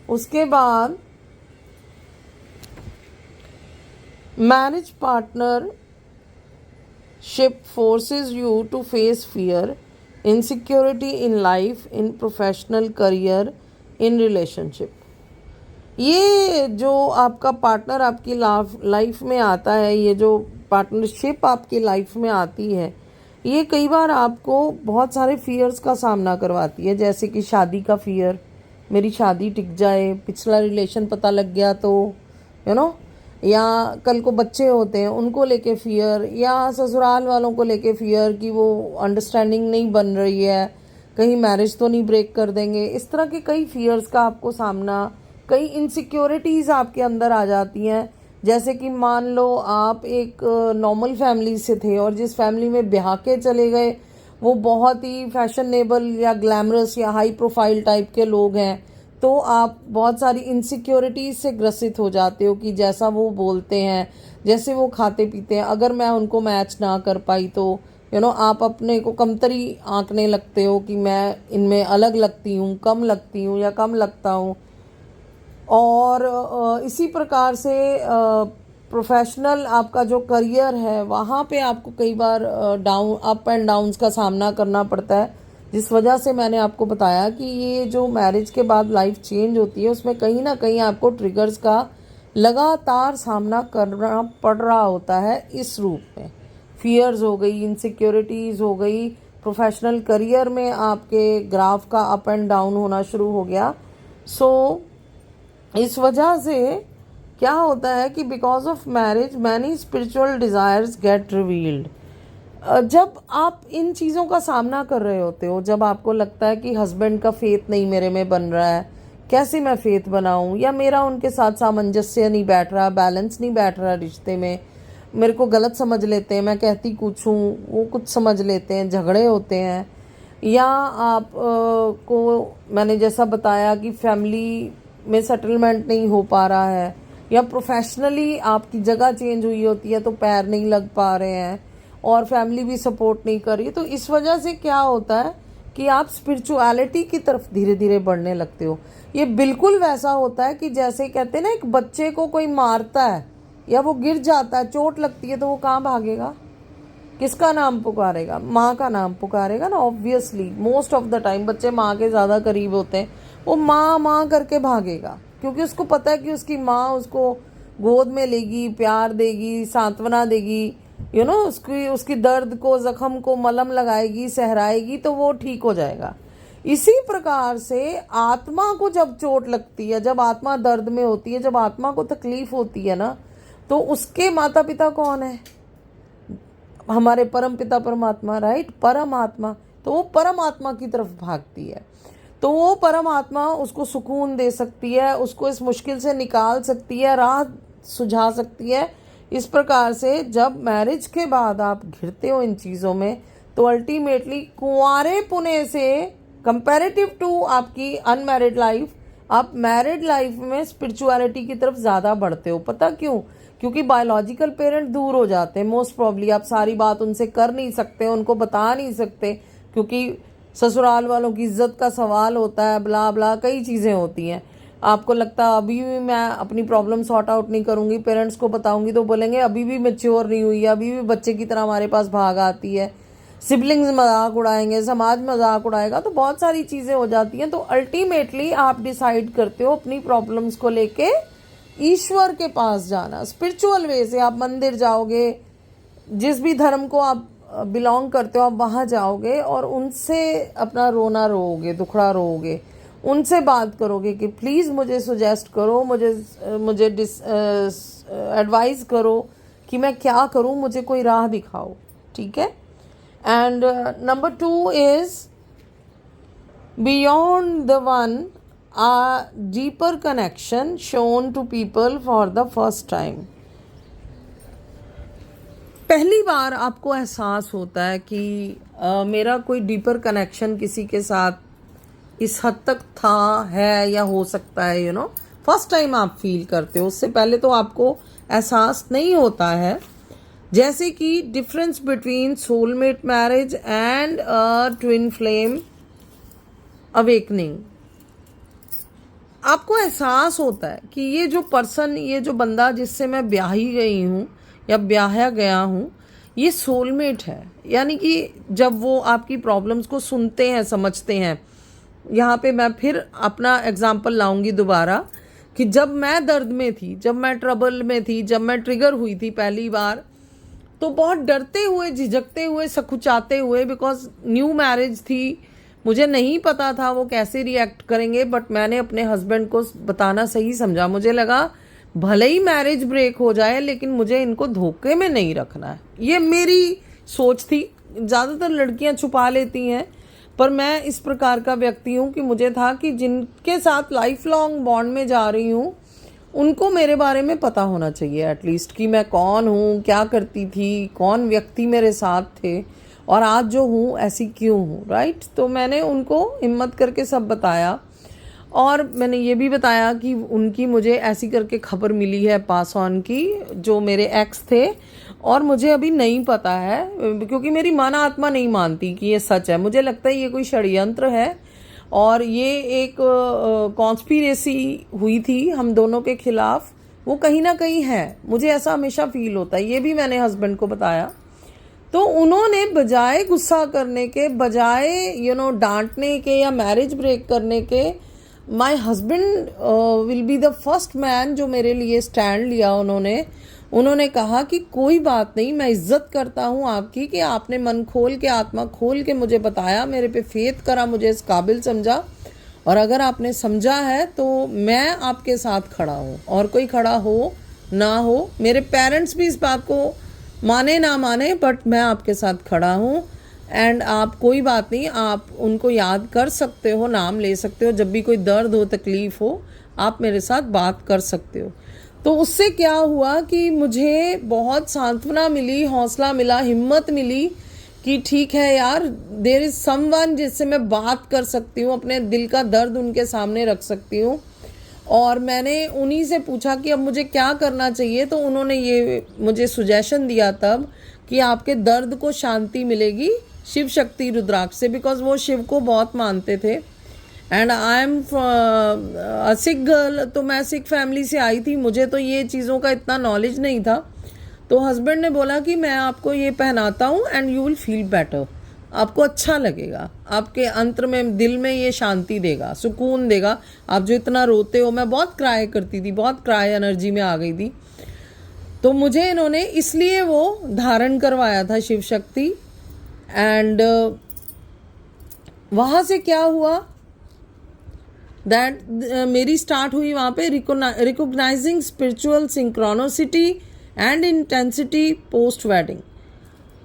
उसके बाद Marriage partnership forces you to face fear, insecurity in life, in professional career, in relationship. ये जो आपका पार्टनर आपकी लाइफ में आता है, ये जो पार्टनरशिप आपकी लाइफ में आती है, ये कई बार आपको बहुत सारे फियर्स का सामना करवाती है, जैसे कि शादी का फियर, मेरी शादी टिक जाए, पिछला रिलेशन पता लग गया तो या कल को बच्चे होते हैं उनको लेके फियर, या ससुराल वालों को लेके फियर कि वो अंडरस्टैंडिंग नहीं बन रही है, कहीं मैरिज तो नहीं ब्रेक कर देंगे। इस तरह के कई फियर्स का आपको सामना, कई इनसिक्योरिटीज़ आपके अंदर आ जाती हैं। जैसे कि मान लो आप एक नॉर्मल फैमिली से थे और जिस फैमिली में ब्याह के चले गए वो बहुत ही फैशनेबल या ग्लैमरस या हाई प्रोफाइल टाइप के लोग हैं, तो आप बहुत सारी इनसिक्योरिटीज से ग्रसित हो जाते हो कि जैसा वो बोलते हैं, जैसे वो खाते पीते हैं, अगर मैं उनको मैच ना कर पाई तो आप अपने को कमतरी आंकने लगते हो कि मैं इनमें अलग लगती हूँ, कम लगती हूँ या कम लगता हूँ। और इसी प्रकार से प्रोफेशनल आपका जो करियर है वहाँ पे आपको कई बार अप एंड डाउन्स का सामना करना पड़ता है, जिस वजह से मैंने आपको बताया कि ये जो मैरिज के बाद लाइफ चेंज होती है उसमें कहीं ना कहीं आपको ट्रिगर्स का लगातार सामना करना पड़ रहा होता है। इस रूप में फियर्स हो गई, इनसिक्योरिटीज़ हो गई, प्रोफेशनल करियर में आपके ग्राफ का अप एंड डाउन होना शुरू हो गया। इस वजह से क्या होता है कि because of marriage many spiritual desires get revealed. जब आप इन चीज़ों का सामना कर रहे होते हो, जब आपको लगता है कि हस्बैंड का फेथ नहीं मेरे में बन रहा है, कैसे मैं फेथ बनाऊं, या मेरा उनके साथ सामंजस्य नहीं बैठ रहा, बैलेंस नहीं बैठ रहा रिश्ते में, मेरे को गलत समझ लेते हैं, मैं कहती कुछ हूँ वो कुछ समझ लेते हैं, झगड़े होते हैं, या आप को मैंने जैसा बताया कि फैमिली में सेटलमेंट नहीं हो पा रहा है, या प्रोफेशनली आपकी जगह चेंज हुई होती है तो पैर नहीं लग पा रहे हैं और फैमिली भी सपोर्ट नहीं कर रही, तो इस वजह से क्या होता है कि आप स्पिरिचुअलिटी की तरफ धीरे धीरे बढ़ने लगते हो। ये बिल्कुल वैसा होता है कि जैसे कहते हैं ना, एक बच्चे को कोई मारता है या वो गिर जाता है, चोट लगती है, तो वो कहाँ भागेगा, किसका नाम पुकारेगा, माँ का नाम पुकारेगा ना। Obviously most of the time बच्चे माँ के ज़्यादा करीब होते हैं, वो माँ माँ करके भागेगा, क्योंकि उसको पता है कि उसकी माँ उसको गोद में लेगी, प्यार देगी, सांत्वना देगी, उसकी दर्द को, जख्म को मलहम लगाएगी, सहराएगी, तो वो ठीक हो जाएगा। इसी प्रकार से आत्मा को जब चोट लगती है, जब आत्मा दर्द में होती है, जब आत्मा को तकलीफ होती है ना, तो उसके माता पिता कौन है, हमारे परम पिता परमात्मा, राइट, परम आत्मा। तो वो परम आत्मा की तरफ भागती है, तो वो परम आत्मा उसको सुकून दे सकती है, उसको इस मुश्किल से निकाल सकती है, राह सुझा सकती है। इस प्रकार से जब मैरिज के बाद आप घिरते हो इन चीज़ों में, तो अल्टीमेटली कुंवारे पुने से कंपैरेटिव टू आपकी अनमैरिड लाइफ, आप मैरिड लाइफ में स्पिरिचुअलिटी की तरफ ज़्यादा बढ़ते हो। पता क्यों? क्योंकि बायोलॉजिकल पेरेंट दूर हो जाते हैं, मोस्ट प्रॉब्ली आप सारी बात उनसे कर नहीं सकते, उनको बता नहीं सकते, क्योंकि ससुराल वालों की इज्जत का सवाल होता है, ब्ला ब्ला कई चीज़ें होती हैं। आपको लगता है अभी भी मैं अपनी प्रॉब्लम सॉर्ट आउट नहीं करूँगी, पेरेंट्स को बताऊँगी तो बोलेंगे अभी भी मैच्योर नहीं हुई है, अभी भी बच्चे की तरह हमारे पास भाग आती है, सिबलिंग्स मजाक उड़ाएंगे, समाज मजाक उड़ाएगा, तो बहुत सारी चीज़ें हो जाती हैं। तो अल्टीमेटली आप डिसाइड करते हो अपनी प्रॉब्लम्स को लेके ईश्वर के पास जाना, स्पिरिचुअल वे से आप मंदिर जाओगे, जिस भी धर्म को आप बिलोंग करते हो आप वहाँ जाओगे और उनसे अपना रोना रोओगे, दुखड़ा रोओगे, उनसे बात करोगे कि प्लीज़ मुझे सुजेस्ट करो, मुझे एडवाइस करो कि मैं क्या करूँ, मुझे कोई राह दिखाओ, ठीक है। And number 2 is beyond the one a deeper connection shown to people for the first time। पहली बार आपको एहसास होता है कि मेरा कोई डीपर कनेक्शन किसी के साथ इस हद तक था, है या हो सकता है, फर्स्ट टाइम आप फील करते हो, उससे पहले तो आपको एहसास नहीं होता है। जैसे कि difference between soulmate marriage and twin flame awakening. आपको एहसास होता है कि ये जो पर्सन, ये जो बंदा जिससे मैं ब्याही गई हूँ या ब्याहा गया हूँ, ये सोलमेट है। यानी कि जब वो आपकी प्रॉब्लम्स को सुनते हैं, समझते हैं। यहाँ पे मैं फिर अपना एग्जाम्पल लाऊंगी दोबारा कि जब मैं दर्द में थी, जब मैं ट्रबल में थी, जब मैं ट्रिगर हुई थी पहली बार, तो बहुत डरते हुए, झिझकते हुए, सकुचाते हुए, बिकॉज न्यू मैरिज थी, मुझे नहीं पता था वो कैसे रिएक्ट करेंगे। बट मैंने अपने हस्बैंड को बताना सही समझा। मुझे लगा भले ही मैरिज ब्रेक हो जाए लेकिन मुझे इनको धोखे में नहीं रखना है। ये मेरी सोच थी। ज़्यादातर लड़कियां छुपा लेती हैं, पर मैं इस प्रकार का व्यक्ति हूँ कि मुझे था कि जिनके साथ लाइफ लॉन्ग बॉन्ड में जा रही हूँ उनको मेरे बारे में पता होना चाहिए एटलीस्ट, कि मैं कौन हूँ, क्या करती थी, कौन व्यक्ति मेरे साथ थे और आज जो हूँ ऐसी क्यों हूँ, राइट। तो मैंने उनको हिम्मत करके सब बताया और मैंने ये भी बताया कि उनकी मुझे ऐसी करके खबर मिली है पास ऑन की, जो मेरे एक्स थे, और मुझे अभी नहीं पता है क्योंकि मेरी मन आत्मा नहीं मानती कि ये सच है। मुझे लगता है ये कोई षड्यंत्र है और ये एक कॉन्स्पिरेसी हुई थी हम दोनों के खिलाफ, वो कहीं ना कहीं है। मुझे ऐसा हमेशा फील होता है। ये भी मैंने हस्बैंड को बताया। तो उन्होंने बजाय गुस्सा करने के, बजाय डांटने के या मैरिज ब्रेक करने के, my husband will be the first man जो मेरे लिए स्टैंड लिया। उन्होंने कहा कि कोई बात नहीं, मैं इज्जत करता हूँ आपकी कि आपने मन खोल के, आत्मा खोल के मुझे बताया, मेरे पे फेथ करा, मुझे इस काबिल समझा, और अगर आपने समझा है तो मैं आपके साथ खड़ा हूँ और कोई खड़ा हो ना हो। मेरे पेरेंट्स भी इस बात को माने ना माने, बट मैं आपके साथ खड़ा हूँ। एंड आप कोई बात नहीं, आप उनको याद कर सकते हो, नाम ले सकते हो, जब भी कोई दर्द हो, तकलीफ़ हो, आप मेरे साथ बात कर सकते हो। तो उससे क्या हुआ कि मुझे बहुत सांत्वना मिली, हौसला मिला, हिम्मत मिली कि ठीक है यार, देयर इज़ समवन जिससे मैं बात कर सकती हूँ, अपने दिल का दर्द उनके सामने रख सकती हूँ। और मैंने उन्हीं से पूछा कि अब मुझे क्या करना चाहिए। तो उन्होंने ये मुझे सुजेशन दिया तब कि आपके दर्द को शांति मिलेगी शिव शक्ति रुद्राक्ष से, बिकॉज वो शिव को बहुत मानते थे। And I am Sikh girl, तो मैं सिख फैमिली से आई थी, मुझे तो ये चीज़ों का इतना नॉलेज नहीं था। तो हस्बैंड ने बोला कि मैं आपको ये पहनाता हूँ and you will feel better, आपको अच्छा लगेगा, आपके अंतर में, दिल में ये शांति देगा, सुकून देगा। आप जो इतना रोते हो, मैं बहुत क्राई करती थी, बहुत क्राई एनर्जी में आ गई थी। तो मुझे इन्होंने इसलिए वो धारण करवाया था शिव शक्ति। एंड वहाँ से क्या हुआ दैट मेरी स्टार्ट हुई वहाँ पे recognizing spiritual synchronicity and intensity post wedding.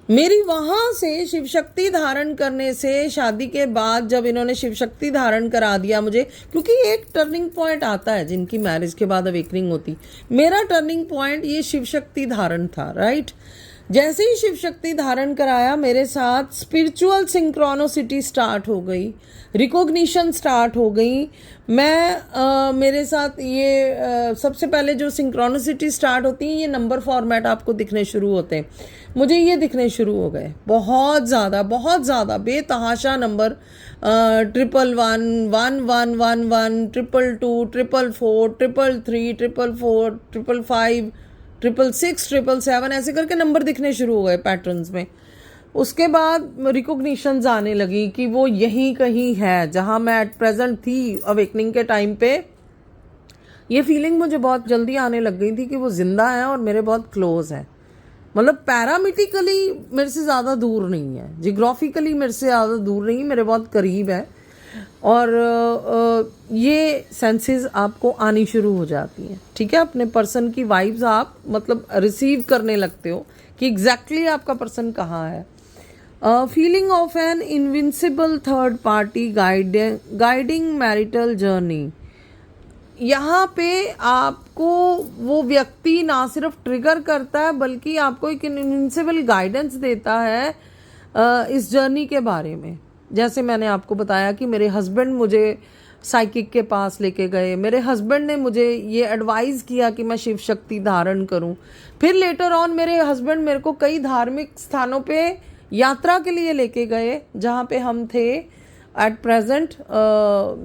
मेरी वहाँ से शिव शक्ति धारण करने से, शादी के बाद जब इन्होंने शिव शक्ति धारण करा दिया मुझे, क्योंकि एक टर्निंग पॉइंट आता है जिनकी मैरिज के बाद अवेकनिंग होती, मेरा टर्निंग पॉइंट ये शिव शक्ति धारण था, राइट। जैसे ही शिव शक्ति धारण कराया, मेरे साथ स्पिरिचुअल सिंक्रोनोसिटी स्टार्ट हो गई, रिकॉग्निशन स्टार्ट हो गई। मेरे साथ ये सबसे पहले जो सिंक्रोनोसिटी स्टार्ट होती है, ये नंबर फॉर्मेट आपको दिखने शुरू होते हैं। मुझे ये दिखने शुरू हो गए बहुत ज़्यादा बेतहाशा नंबर, 111, 1111, 222, 444, 333, 444, 555, 666, 777, ऐसे करके नंबर दिखने शुरू हो गए पैटर्न्स में। उसके बाद रिकॉग्निशंस आने लगी कि वो यहीं कहीं है जहाँ मैं एट प्रेजेंट थी अवेकनिंग के टाइम पे। ये फीलिंग मुझे बहुत जल्दी आने लग गई थी कि वो जिंदा है और मेरे बहुत क्लोज है। मतलब पैरामिटिकली मेरे से ज़्यादा दूर नहीं है, जियोग्राफिकली मेरे से ज़्यादा दूर नहीं, मेरे बहुत करीब है। और ये सेंसेस आपको आनी शुरू हो जाती हैं, ठीक है। अपने पर्सन की वाइब्स आप मतलब रिसीव करने लगते हो कि एग्जैक्टली आपका पर्सन कहाँ है। Feeling of an invincible third party guiding marital journey. यहाँ पे आपको वो व्यक्ति ना सिर्फ ट्रिगर करता है बल्कि आपको एक इनविंसिबल गाइडेंस देता है इस जर्नी के बारे में। जैसे मैंने आपको बताया कि मेरे हस्बैंड मुझे साइकिक के पास लेके गए, मेरे हस्बैंड ने मुझे ये एडवाइस किया कि मैं शिव शक्ति धारण करूं। फिर लेटर ऑन मेरे हस्बैंड मेरे को कई धार्मिक स्थानों पे यात्रा के लिए लेके गए जहाँ पे हम थे, एट प्रेजेंट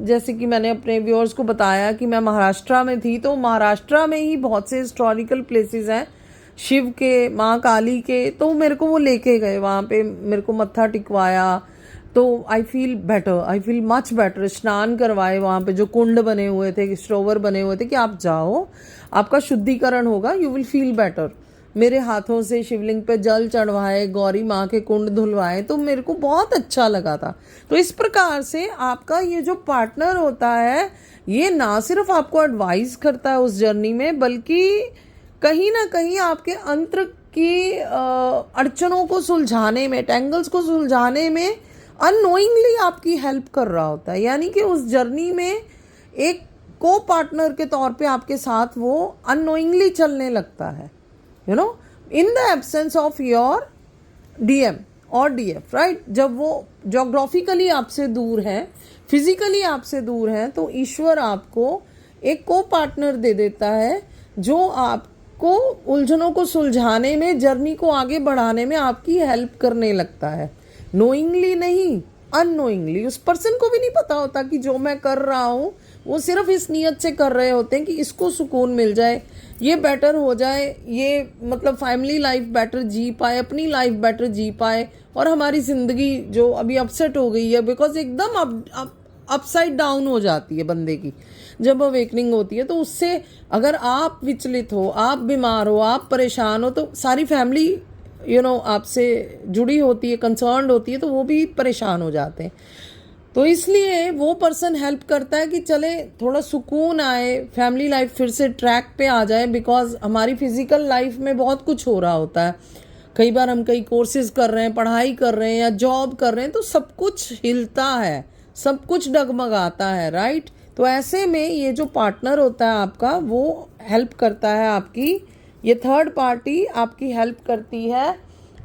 जैसे कि मैंने अपने व्यूअर्स को बताया कि मैं महाराष्ट्र में थी, तो महाराष्ट्र में ही बहुत से हिस्टोरिकल प्लेसेस हैं शिव के, माँ काली के, तो मेरे को वो लेके गए वहाँ पे, मेरे को मत्था टिकवाया, तो I feel better, I feel much better. स्नान करवाए वहाँ पे, जो कुंड बने हुए थे, सरोवर बने हुए थे कि आप जाओ, आपका शुद्धिकरण होगा, यू विल फील बेटर। मेरे हाथों से शिवलिंग पे जल चढ़वाए, गौरी माँ के कुंड धुलवाए, तो मेरे को बहुत अच्छा लगा था। तो इस प्रकार से आपका ये जो पार्टनर होता है, ये ना सिर्फ आपको एडवाइस करता है उस जर्नी में, बल्कि कहीं ना कहीं आपके अंतर की अड़चनों को सुलझाने में, टेंगल्स को सुलझाने में अननोइंगली आपकी हेल्प कर रहा होता है। यानी कि उस जर्नी में एक को पार्टनर के तौर पे आपके साथ वो अननोइंगली चलने लगता है, you know, in the absence of your DM और डीएफ, राइट। जब वो जोग्राफिकली आपसे दूर हैं, फिजिकली आपसे दूर हैं, तो ईश्वर आपको एक को पार्टनर दे देता है जो आपको उलझनों को सुलझाने में, जर्नी को आगे बढ़ाने में आपकी हेल्प करने लगता है। नोइंगली नहीं, अननोइंगली। उस पर्सन को भी नहीं पता होता कि जो मैं कर रहा हूँ वो सिर्फ इस नीयत से कर रहे होते हैं कि इसको सुकून मिल जाए, ये बेटर हो जाए, ये मतलब फैमिली लाइफ बेटर जी पाए, अपनी लाइफ बेटर जी पाए, और हमारी ज़िंदगी जो अभी अपसेट हो गई है, बिकॉज एकदम अपसाइड डाउन हो जाती है बंदे की जब अवेकनिंग होती है। तो उससे अगर आप विचलित हो, आप बीमार हो, आप परेशान हो, तो सारी फैमिली आपसे जुड़ी होती है, कंसर्न्ड होती है, तो वो भी परेशान हो जाते हैं। तो इसलिए वो पर्सन हेल्प करता है कि चले थोड़ा सुकून आए, फैमिली लाइफ फिर से ट्रैक पे आ जाए, बिकॉज हमारी फिजिकल लाइफ में बहुत कुछ हो रहा होता है। कई बार हम कई कोर्सेज कर रहे हैं, पढ़ाई कर रहे हैं या जॉब कर रहे हैं, तो सब कुछ हिलता है, सब कुछ डगमगाता है, राइट। तो ऐसे में ये जो पार्टनर होता है आपका, वो हेल्प करता है आपकी, ये थर्ड पार्टी आपकी हेल्प करती है,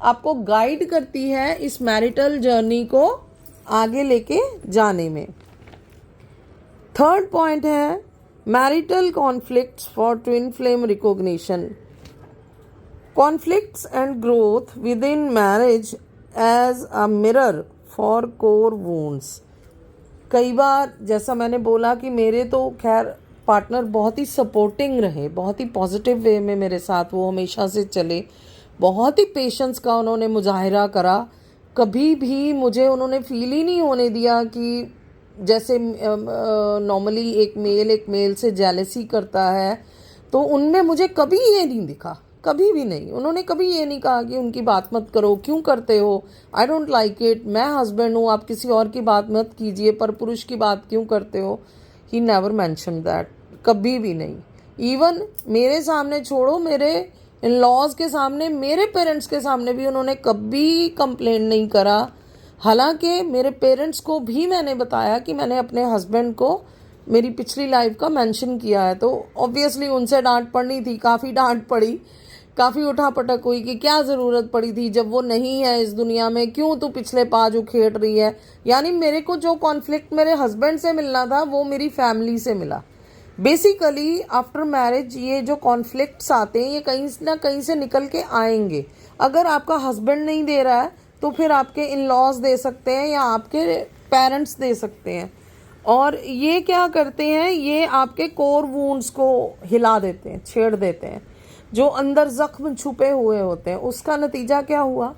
आपको गाइड करती है इस मैरिटल जर्नी को आगे लेके जाने में। थर्ड पॉइंट है marital conflicts for twin flame recognition. Conflicts and growth within marriage as a mirror for core wounds. कई बार जैसा मैंने बोला कि मेरे तो खैर पार्टनर बहुत ही सपोर्टिंग रहे, बहुत ही पॉजिटिव वे में मेरे साथ वो हमेशा से चले, बहुत ही पेशेंस का उन्होंने मुजाहिरा करा। कभी भी मुझे उन्होंने फील ही नहीं होने दिया कि जैसे नॉर्मली एक मेल से जेलसी करता है, तो उनमें मुझे कभी ये नहीं दिखा, कभी भी नहीं। उन्होंने कभी ये नहीं कहा कि उनकी बात मत करो, क्यों करते हो, आई डोंट लाइक इट, मैं हस्बैंड हूँ, आप किसी और की बात मत कीजिए, पर पुरुष की बात क्यों करते हो। ही नेवर मैंशन दैट, कभी भी नहीं। इवन मेरे सामने छोड़ो, मेरे इन लॉज के सामने, मेरे पेरेंट्स के सामने भी उन्होंने कभी कंप्लेंट नहीं करा। हालांकि मेरे पेरेंट्स को भी मैंने बताया कि मैंने अपने हस्बैंड को मेरी पिछली लाइफ का मेंशन किया है, तो ऑब्वियसली उनसे डांट पड़नी थी, काफ़ी डांट पड़ी, काफ़ी उठापटक हुई कि क्या ज़रूरत पड़ी थी, जब वो नहीं है इस दुनिया में, क्यों तू पिछले पाज उखेड़ रही है। यानी मेरे को जो कॉन्फ्लिक्ट मेरे हस्बैंड से मिलना था वो मेरी फैमिली से मिला। बेसिकली आफ्टर मैरिज ये जो कॉन्फ्लिक्ट्स आते हैं ये कहीं ना कहीं से निकल के आएंगे। अगर आपका हस्बैंड नहीं दे रहा है तो फिर आपके इन लॉज दे सकते हैं या आपके पेरेंट्स दे सकते हैं, और ये क्या करते हैं, ये आपके कोर वुंड्स को हिला देते हैं, छेड़ देते हैं, जो अंदर जख्म छुपे हुए होते हैं। उसका नतीजा क्या हुआ,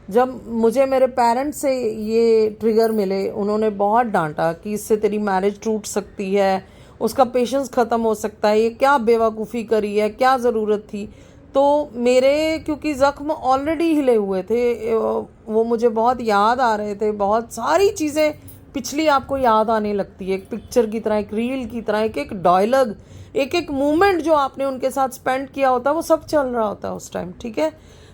जब मुझे मेरे पेरेंट्स से ये ट्रिगर मिले, उन्होंने बहुत डांटा कि इससे तेरी मैरिज टूट सकती है, उसका पेशेंस ख़त्म हो सकता है, ये क्या बेवकूफ़ी करी है, क्या ज़रूरत थी। तो मेरे क्योंकि ज़ख्म ऑलरेडी हिले हुए थे, वो मुझे बहुत याद आ रहे थे, बहुत सारी चीज़ें पिछली आपको याद आने लगती है, एक पिक्चर की तरह, एक रील की तरह, एक एक डायलॉग, एक एक मोमेंट जो आपने उनके साथ स्पेंड किया होता है वो सब चल रहा होता है उस टाइम, ठीक है।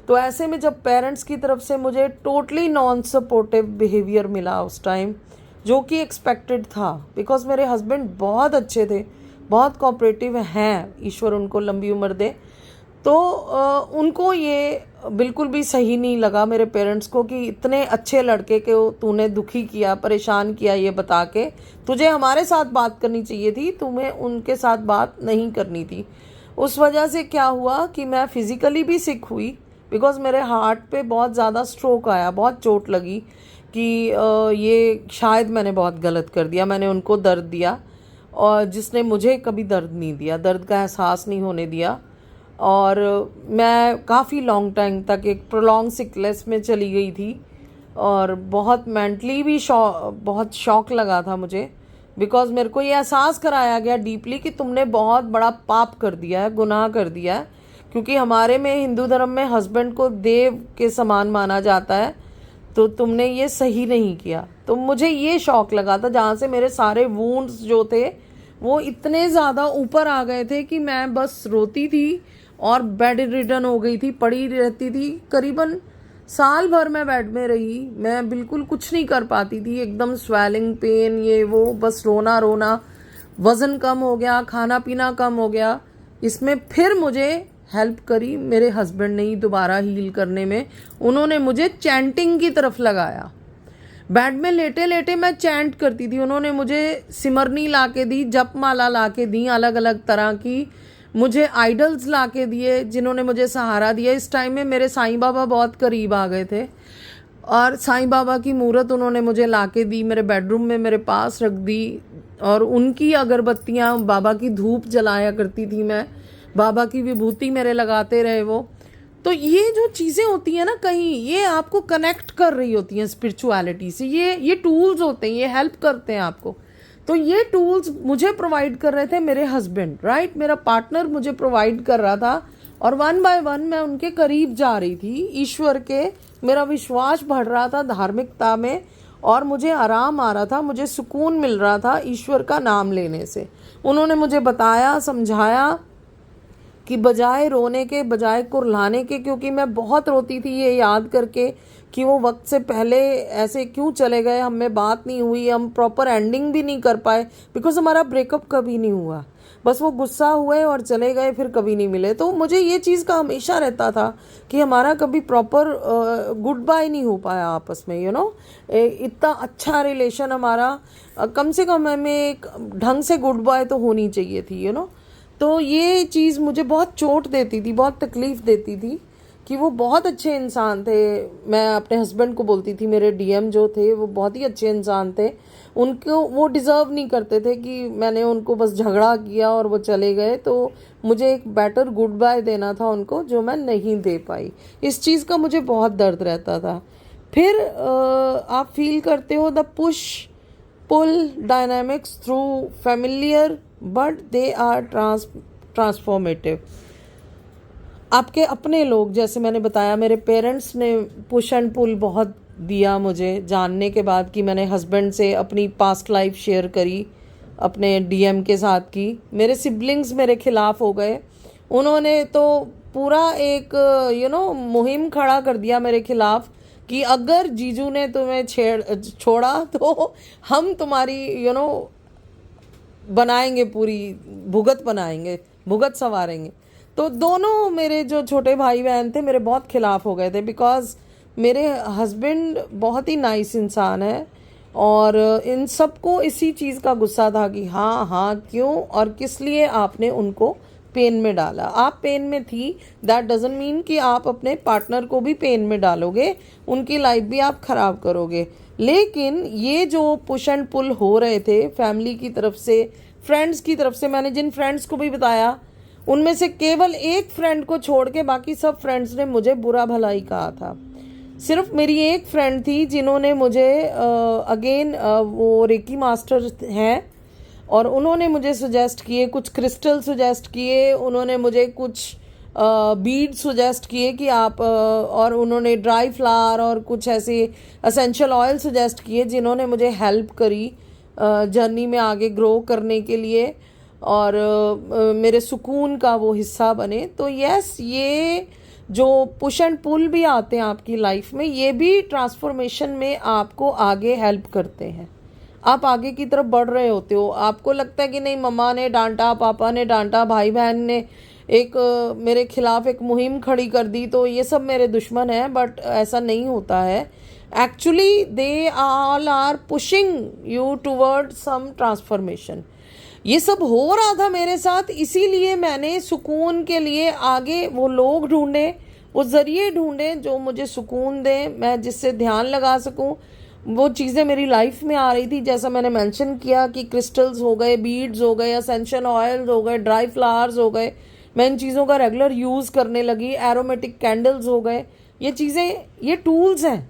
तो ऐसे में जब पेरेंट्स की तरफ से मुझे टोटली नॉन सपोर्टिव बिहेवियर मिला उस टाइम, जो कि एक्सपेक्टेड था, बिकॉज मेरे हस्बैंड बहुत अच्छे थे, बहुत कोऑपरेटिव हैं, ईश्वर उनको लंबी उम्र दे, तो उनको ये बिल्कुल भी सही नहीं लगा मेरे पेरेंट्स को कि इतने अच्छे लड़के को तूने दुखी किया, परेशान किया, ये बता के तुझे हमारे साथ बात करनी चाहिए थी, तुम्हें उनके साथ बात नहीं करनी थी। उस वजह से क्या हुआ कि मैं फिज़िकली भी सिक हुई, बिकॉज मेरे हार्ट पे बहुत ज़्यादा स्ट्रोक आया, बहुत चोट लगी, कि ये शायद मैंने बहुत गलत कर दिया, मैंने उनको दर्द दिया और जिसने मुझे कभी दर्द नहीं दिया, दर्द का एहसास नहीं होने दिया। और मैं काफ़ी लॉन्ग टाइम तक एक प्रोलॉन्ग सिकनेस में चली गई थी और बहुत मेंटली भी बहुत शॉक लगा था मुझे, बिकॉज मेरे को ये एहसास कराया गया डीपली कि तुमने बहुत बड़ा पाप कर दिया है, गुनाह कर दिया है। क्योंकि हमारे में हिंदू धर्म में हस्बैंड को देव के समान माना जाता है, तो तुमने ये सही नहीं किया। तो मुझे ये शौक लगा था, जहाँ से मेरे सारे वूंड्स जो थे वो इतने ज़्यादा ऊपर आ गए थे कि मैं बस रोती थी और बेड रिडन हो गई थी, पड़ी रहती थी। करीबन साल भर मैं बेड में रही, मैं बिल्कुल कुछ नहीं कर पाती थी, एकदम स्वेलिंग, पेन, ये वो, बस रोना रोना। वज़न कम हो गया, खाना पीना कम हो गया। इसमें फिर मुझे हेल्प करी मेरे हस्बैंड ने ही दोबारा हील करने में। उन्होंने मुझे चैंटिंग की तरफ लगाया। बेड में लेटे लेटे मैं चैंट करती थी। उन्होंने मुझे सिमरनी ला के दी, जपमाला ला के दी, अलग अलग तरह की। मुझे आइडल्स ला के दिए जिन्होंने मुझे सहारा दिया। इस टाइम में मेरे साईं बाबा बहुत करीब आ गए थे और साईं बाबा की मूर्त उन्होंने मुझे ला के दी, मेरे बेडरूम में मेरे पास रख दी। और उनकी अगरबत्तियाँ, बाबा की धूप जलाया करती थी मैं, बाबा की विभूति मेरे लगाते रहे वो। तो ये जो चीज़ें होती हैं ना, कहीं ये आपको कनेक्ट कर रही होती हैं स्पिरिचुअलिटी से। ये टूल्स होते हैं, ये हेल्प करते हैं आपको। तो ये टूल्स मुझे प्रोवाइड कर रहे थे मेरे हस्बैंड, राइट, मेरा पार्टनर मुझे प्रोवाइड कर रहा था। और वन बाय वन मैं उनके करीब जा रही थी ईश्वर के। मेरा विश्वास बढ़ रहा था धार्मिकता में और मुझे आराम आ रहा था, मुझे सुकून मिल रहा था ईश्वर का नाम लेने से। उन्होंने मुझे बताया, समझाया कि बजाय रोने के, बजाय कुर्लाने के, क्योंकि मैं बहुत रोती थी ये याद करके कि वो वक्त से पहले ऐसे क्यों चले गए, हम में बात नहीं हुई, हम प्रॉपर एंडिंग भी नहीं कर पाए, बिकॉज हमारा ब्रेकअप कभी नहीं हुआ। बस वो गुस्सा हुए और चले गए, फिर कभी नहीं मिले। तो मुझे ये चीज़ का हमेशा रहता था कि हमारा कभी प्रॉपर गुड बाय नहीं हो पाया आपस में, यू नो। इतना अच्छा रिलेशन हमारा, कम से कम हमें एक ढंग से गुड बाय तो होनी चाहिए थी, यू नो। तो ये चीज़ मुझे बहुत चोट देती थी, बहुत तकलीफ़ देती थी कि वो बहुत अच्छे इंसान थे। मैं अपने हस्बैंड को बोलती थी, मेरे डीएम जो थे वो बहुत ही अच्छे इंसान थे, उनको वो डिज़र्व नहीं करते थे कि मैंने उनको बस झगड़ा किया और वो चले गए। तो मुझे एक बेटर गुड बाय देना था उनको, जो मैं नहीं दे पाई। इस चीज़ का मुझे बहुत दर्द रहता था। फिर आप फील करते हो the push pull dynamics through familiar but they are transformative। आपके अपने लोग, जैसे मैंने बताया, मेरे पेरेंट्स ने पुश एंड पुल बहुत दिया मुझे जानने के बाद कि मैंने हस्बैंड से अपनी पास्ट लाइफ शेयर करी, अपने डीएम के साथ की। मेरे सिबलिंग्स मेरे खिलाफ हो गए, उन्होंने तो पूरा एक मुहिम खड़ा कर दिया मेरे खिलाफ कि अगर जीजू ने तुम्हें छोड़ा तो हम तुम्हारी बनाएंगे, पूरी भुगत बनाएंगे, भुगत संवारेंगे। तो दोनों मेरे जो छोटे भाई बहन थे मेरे बहुत खिलाफ हो गए थे, बिकॉज मेरे हस्बैंड बहुत ही नाइस इंसान है और इन सबको इसी चीज़ का गुस्सा था कि हाँ क्यों और किस लिए आपने उनको पेन में डाला। आप पेन में थी, दैट डजंट मीन कि आप अपने पार्टनर को भी पेन में डालोगे, उनकी लाइफ भी आप ख़राब करोगे। लेकिन ये जो पुश एंड पुल हो रहे थे फैमिली की तरफ से, फ्रेंड्स की तरफ से, मैंने जिन फ्रेंड्स को भी बताया उनमें से केवल एक फ्रेंड को छोड़ के बाकी सब फ्रेंड्स ने मुझे बुरा भला ही कहा था। सिर्फ मेरी एक फ्रेंड थी जिन्होंने मुझे अगेन वो रेकी मास्टर हैं और उन्होंने मुझे सजेस्ट किए, कुछ क्रिस्टल सजेस्ट किए, उन्होंने मुझे कुछ बीड सजेस्ट किए कि आप और उन्होंने ड्राई फ्लावर और कुछ ऐसे एसेंशियल ऑयल सजेस्ट किए जिन्होंने मुझे हेल्प करी जर्नी में आगे ग्रो करने के लिए और मेरे सुकून का वो हिस्सा बने। तो यस, ये जो पुश एंड पुल भी आते हैं आपकी लाइफ में, ये भी ट्रांसफॉर्मेशन में आपको आगे हेल्प करते हैं। आप आगे की तरफ बढ़ रहे होते हो, आपको लगता है कि नहीं मम्मा ने डांटा, पापा ने डांटा, भाई बहन ने एक मेरे खिलाफ एक मुहिम खड़ी कर दी तो ये सब मेरे दुश्मन हैं, बट ऐसा नहीं होता है। Actually they all are pushing you toward some transformation. ये सब हो रहा था मेरे साथ, इसीलिए मैंने सुकून के लिए आगे वो लोग ढूंढे, वो ज़रिए ढूंढे जो मुझे सुकून दें, मैं जिससे ध्यान लगा सकूं। वो चीज़ें मेरी लाइफ में आ रही थी, जैसा मैंने मेंशन किया कि क्रिस्टल्स हो गए, बीड्स हो गए, एसेंशियल ऑयल्स हो गए, ड्राई फ्लावर्स हो गए, मैं इन चीज़ों का रेगुलर यूज़ करने लगी। एरोमेटिक कैंडल्स हो गए, ये चीज़ें, ये टूल्स हैं।